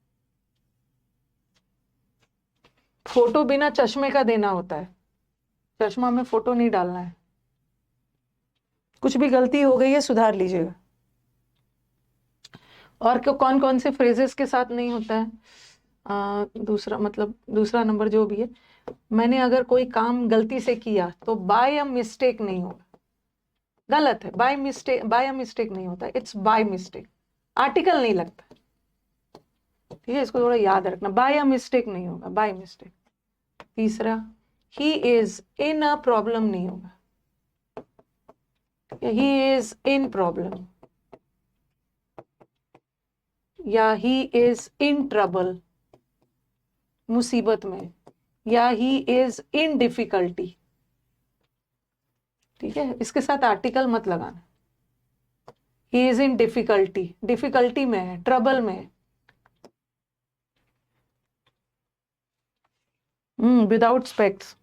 फोटो बिना चश्मे का देना होता है, चश्मा में फोटो नहीं डालना है। कुछ भी गलती हो गई है सुधार लीजिएगा। और कौन कौन से फ्रेजेस के साथ नहीं होता है, दूसरा मतलब दूसरा नंबर जो भी है, मैंने अगर कोई काम गलती से किया तो बाय अ मिस्टेक नहीं होगा, गलत है। By mistake, by a mistake नहीं होता, इट्स बाय मिस्टेक, आर्टिकल नहीं लगता। ठीक है, इसको थोड़ा याद रखना, बाय अ मिस्टेक नहीं होगा, बाय मिस्टेक। तीसरा, ही इज इन अ प्रॉब्लम नहीं होगा, ही इज इन प्रॉब्लम, या ही इज इन ट्रबल, मुसीबत में, या ही इज इन डिफिकल्टी। ठीक है, इसके साथ आर्टिकल मत लगाना। ही इज इन डिफिकल्टी, डिफिकल्टी में है, ट्रबल में है। विदाउट स्पेक्ट्स,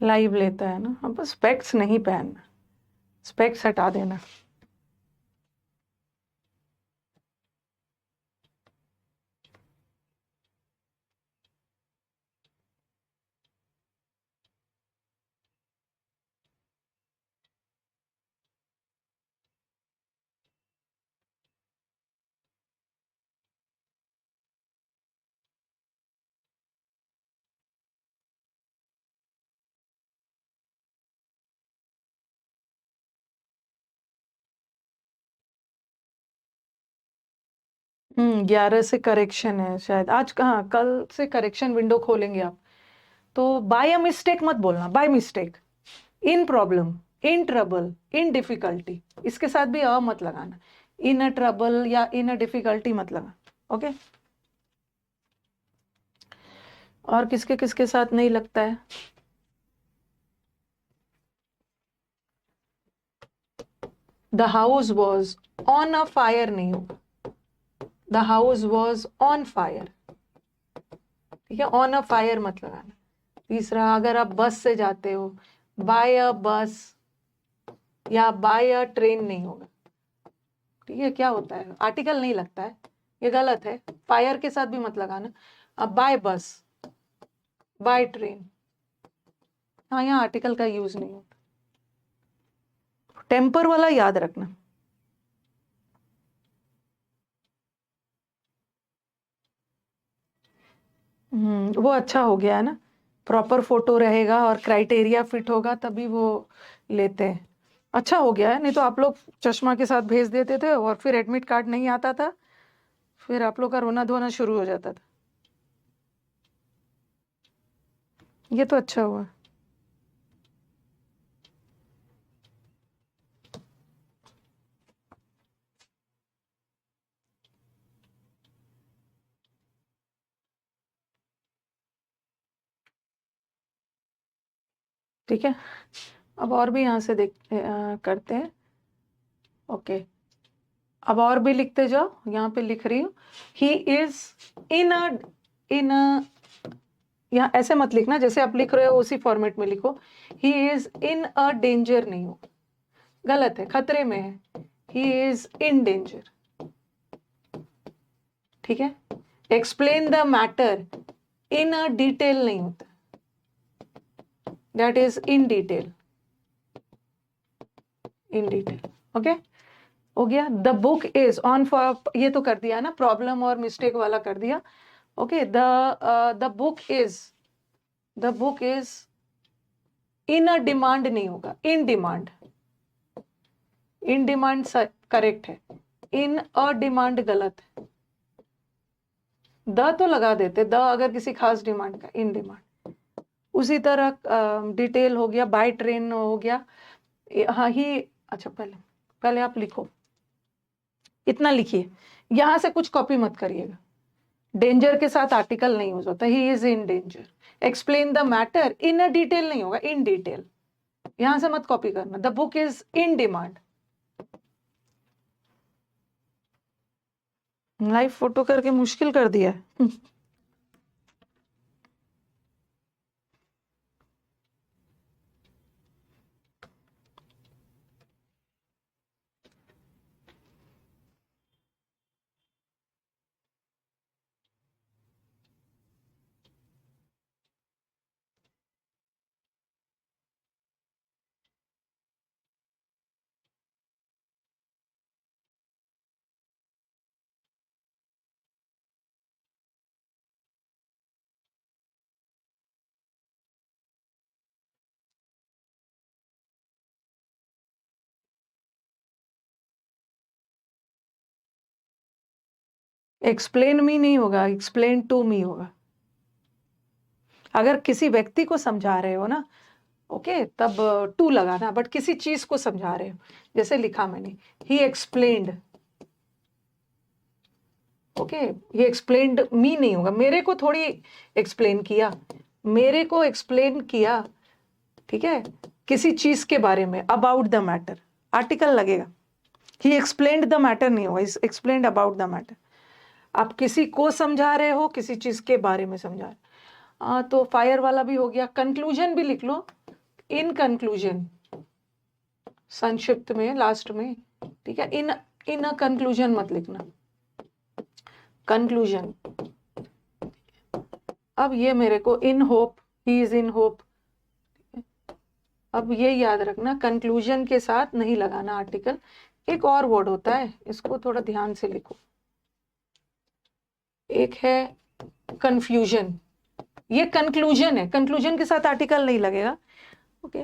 लाइव लेता है ना, अब स्पेक्ट्स नहीं पहनना, स्पेक्ट्स हटा देना। हम्म, 11 से करेक्शन है शायद, आज कहाँ, कल से करेक्शन विंडो खोलेंगे आप। तो बाय अ मिस्टेक मत बोलना, by mistake, in problem, in trouble, in difficulty, इसके साथ भी अ मत लगाना, इन अ ट्रबल या इन अ डिफिकल्टी मत लगा। ओके, और किसके किसके साथ नहीं लगता है, the house was on a fire नहीं होगा, the house was on fire. ठीक है, ऑन अ फायर मत लगाना। तीसरा, अगर आप बस से जाते हो, बाय अ बस या बाय अ ट्रेन नहीं होगा। ठीक है, क्या होता है, आर्टिकल नहीं लगता है, ये गलत है। फायर के साथ भी मत लगाना। अब बाय बस, बाय ट्रेन, हाँ यहाँ आर्टिकल का यूज नहीं होता। टेम्पर वाला याद रखना। वो अच्छा हो गया है ना, प्रॉपर फोटो रहेगा और क्राइटेरिया फिट होगा तभी वो लेते हैं। अच्छा हो गया है, नहीं तो आप लोग चश्मा के साथ भेज देते थे और फिर एडमिट कार्ड नहीं आता था, फिर आप लोग का रोना धोना शुरू हो जाता था। ये तो अच्छा हुआ। ठीक है, अब और भी यहाँ से करते हैं। ओके, अब और भी लिखते जाओ। यहाँ पे लिख रही हूँ, ही इज इन अ यहाँ ऐसे मत लिखना जैसे आप लिख रहे हो उसी फॉर्मेट में लिखो। ही इज इन अ डेंजर नहीं हो, गलत है, खतरे में है। ही इज इन डेंजर। ठीक है, explain the matter in a detail नहीं होता, that is in detail, in detail. Okay, हो गया। The book is on for, ये तो कर दिया ना, प्रॉब्लम और मिस्टेक वाला कर दिया। Okay, the book is in a demand नहीं होगा, in demand. In demand correct है, इन अ डिमांड गलत है। द तो लगा देते, द अगर किसी खास डिमांड का, इन डिमांड। उसी तरह डिटेल हो गया, बाय ट्रेन हो गया। हाँ ही, अच्छा पहले पहले आप लिखो, इतना लिखिए, यहां से कुछ कॉपी मत करिएगा। डेंजर के साथ आर्टिकल नहीं हो जाता, ही is in danger. Explain the matter in a detail नहीं होगा, इन डिटेल। यहां से मत कॉपी करना। The book is in demand. Live photo करके मुश्किल कर दिया है। एक्सप्लेन मी नहीं होगा, एक्सप्लेन टू मी होगा। अगर किसी व्यक्ति को समझा रहे हो ना, ओके, तब टू लगाना, बट किसी चीज को समझा रहे हो, जैसे लिखा मैंने, he explained. Okay, he explained me नहीं होगा, मेरे को थोड़ी एक्सप्लेन किया, मेरे को एक्सप्लेन किया। ठीक है, किसी चीज के बारे में, अबाउट द मैटर, आर्टिकल लगेगा। ही एक्सप्लेन्ड द मैटर नहीं होगा, एक्सप्लेन्ड अबाउट द मैटर। आप किसी को समझा रहे हो, किसी चीज के बारे में समझा रहे हो। तो फायर वाला भी हो गया। कंक्लूजन भी लिख लो, इन कंक्लूजन, संक्षिप्त में, लास्ट में। ठीक है, इन इन अ कंक्लूजन मत लिखना, कंक्लूजन। अब ये मेरे को in hope, he is in hope. अब ये याद रखना, कंक्लूजन के साथ नहीं लगाना आर्टिकल। एक और वर्ड होता है, इसको थोड़ा ध्यान से लिखो। एक है कंफ्यूजन, ये कंक्लूजन है, कंक्लूजन के साथ आर्टिकल नहीं लगेगा। ओके,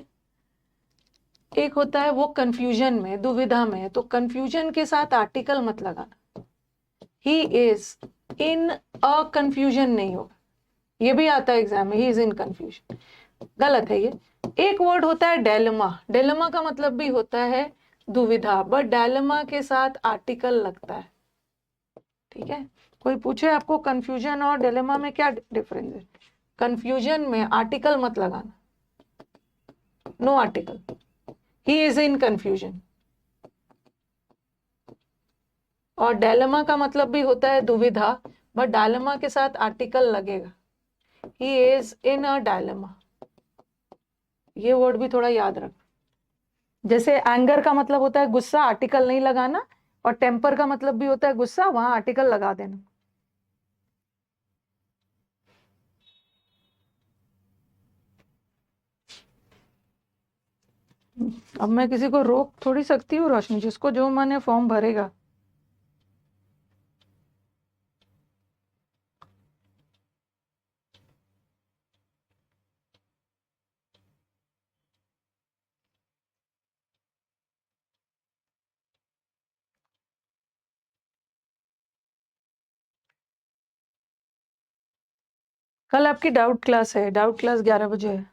एक होता है वो कंफ्यूजन में, दुविधा में, तो कंफ्यूजन के साथ आर्टिकल मत लगाना। ही इज इन अ कंफ्यूजन नहीं होगा, ये भी आता है एग्जाम में, ही इज इन कंफ्यूजन, गलत है ये। एक वर्ड होता है डेलेमा, डेलेमा का मतलब भी होता है दुविधा, बट डेलेमा के साथ आर्टिकल लगता है। ठीक है, कोई पूछे आपको कंफ्यूजन और डिलेमा में क्या डिफरेंस है, कंफ्यूजन में आर्टिकल मत लगाना, no article. He is in confusion. और डायलेमा का मतलब भी होता है दुविधा, बट डायलेमा के साथ आर्टिकल लगेगा। ही इज इन अ डायलेमा। ये वर्ड भी थोड़ा याद रख। जैसे एंगर का मतलब होता है गुस्सा, आर्टिकल नहीं लगाना, और टेम्पर का मतलब भी होता है गुस्सा, वहां आर्टिकल लगा देना। अब मैं किसी को रोक थोड़ी सकती हूँ रोशनी, जिसको जो मन है फॉर्म भरेगा। कल आपकी डाउट क्लास है, डाउट क्लास 11 बजे है,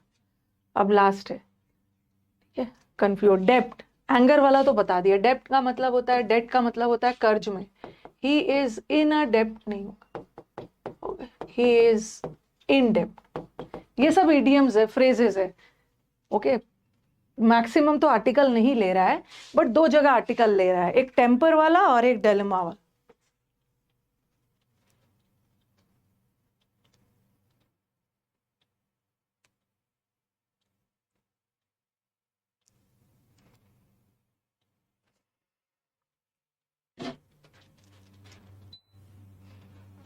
अब लास्ट है, ठीक है। कंफ्यूज, डेप्ट, एंगर वाला तो बता दिया। डेप्ट का मतलब होता है, डेट का मतलब होता है कर्ज में। ही इज इन अ डेप्ट नहीं होगा, ही इज इन डेप्ट। ये सब इडियम्स है, फ्रेजेस है, ओके। मैक्सिमम तो आर्टिकल नहीं ले रहा है, बट दो जगह आर्टिकल ले रहा है, एक टेम्पर वाला और एक डिलेमा वाला।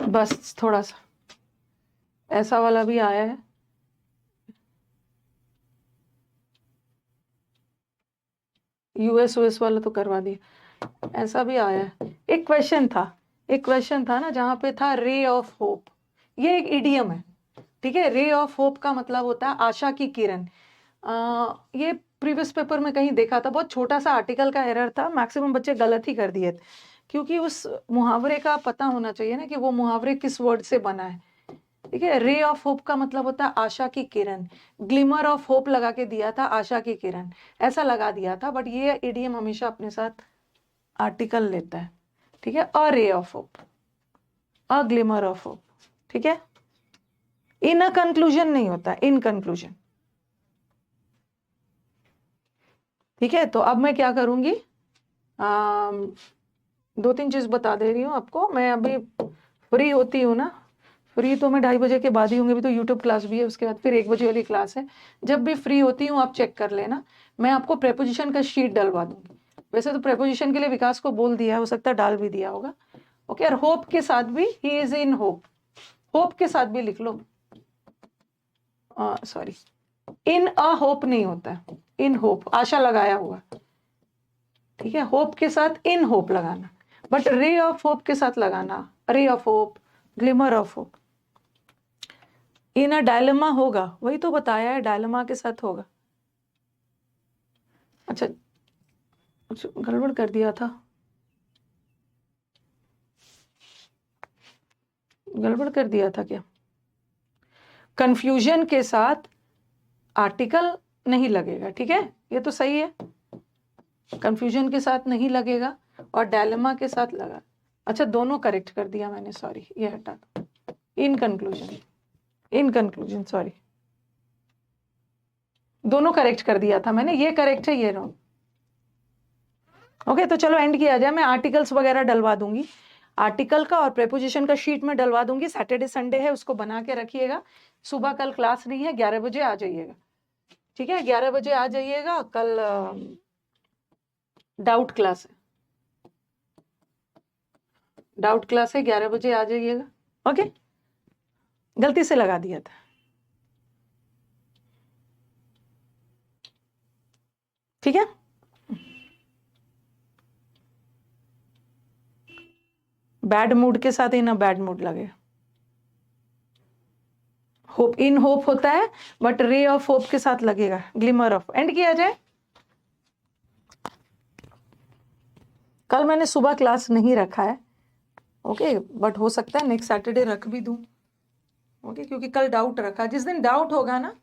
बस थोड़ा सा ऐसा वाला भी आया है। यूएस यूएस वाला तो करवा दिया, ऐसा भी आया है। एक क्वेश्चन था, एक क्वेश्चन था ना जहां पे था रे ऑफ होप। ये एक इडियम है, ठीक है। रे ऑफ होप का मतलब होता है आशा की किरण। ये प्रीवियस पेपर में कहीं देखा था, बहुत छोटा सा आर्टिकल का एरर था, मैक्सिमम बच्चे गलत ही कर दिए थे, क्योंकि उस मुहावरे का पता होना चाहिए ना कि वो मुहावरे किस वर्ड से बना है, ठीक है। रे ऑफ होप का मतलब होता है आशा की किरण। ग्लिमर ऑफ होप लगा के दिया था, आशा की किरण ऐसा लगा दिया था, बट ये इडियम हमेशा अपने साथ आर्टिकल लेता है, ठीक है। A ray of hope, a glimmer of hope, ठीक है। इन अ कंक्लूजन नहीं होता, इन कंक्लूजन, ठीक है। तो अब मैं क्या करूंगी, दो तीन चीज बता दे रही हूँ आपको। मैं अभी फ्री होती हूँ ना, फ्री तो मैं 2:30 बजे के बाद ही होंगी, अभी तो यूट्यूब क्लास भी है, उसके बाद फिर 1 बजे वाली क्लास है। जब भी फ्री होती हूँ आप चेक कर लेना, मैं आपको प्रेपोजिशन का शीट डलवा दूंगी। वैसे तो प्रेपोजिशन के लिए विकास को बोल दिया है, हो सकता है डाल भी दिया होगा, ओके। और होप के साथ भी, ही इज इन होप, होप के साथ भी लिख लो, सॉरी, इन अ होप नहीं होता है, इन होप आशा लगाया हुआ, ठीक है। होप के साथ इन होप लगाना, बट रे ऑफ होप के साथ लगाना, रे of hope, glimmer of hope. In a dilemma होगा, वही तो बताया है, डायलेमा के साथ होगा। अच्छा, गड़बड़ कर दिया था, गड़बड़ कर दिया था क्या? कंफ्यूजन के साथ आर्टिकल नहीं लगेगा, ठीक है, ये तो सही है। कंफ्यूजन के साथ नहीं लगेगा और डायलेमा के साथ लगा। अच्छा, दोनों करेक्ट कर दिया मैंने, सॉरी, ये हटा दो। In conclusion, in conclusion, sorry, दोनों करेक्ट कर दिया था मैंने, ये करेक्ट है, ये रॉन्ग। ओके, तो चलो एंड किया जाए। मैं आर्टिकल्स वगैरह डलवा दूंगी, आर्टिकल का और प्रेपोजिशन का शीट में डलवा दूंगी। सैटरडे संडे है, उसको बना के रखिएगा। सुबह कल क्लास नहीं है, 11 बजे आ जाइएगा, ठीक है। 11 बजे आ जाइएगा, कल डाउट क्लास है, डाउट क्लास है, 11 बजे आ जाइएगा, ओके। गलती से लगा दिया था, ठीक है। बैड मूड के साथ ही ना बैड मूड लगे। होप, इन होप होता है, बट रे ऑफ होप के साथ लगेगा, ग्लिमर ऑफ। एंड किया जाए। कल मैंने सुबह क्लास नहीं रखा है, ओके, बट हो सकता है नेक्स्ट सैटरडे रख भी दूं, ओके, क्योंकि कल डाउट रखा। जिस दिन डाउट होगा ना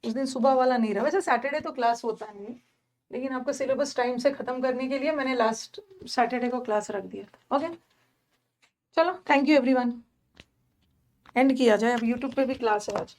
उस दिन सुबह वाला नहीं रहा। वैसे सैटरडे तो क्लास होता नहीं, लेकिन आपका सिलेबस टाइम से खत्म करने के लिए मैंने लास्ट सैटरडे को क्लास रख दिया था, ओके। चलो, थैंक यू एवरीवन, एंड किया जाए। अब यूट्यूब पे भी क्लास है आज।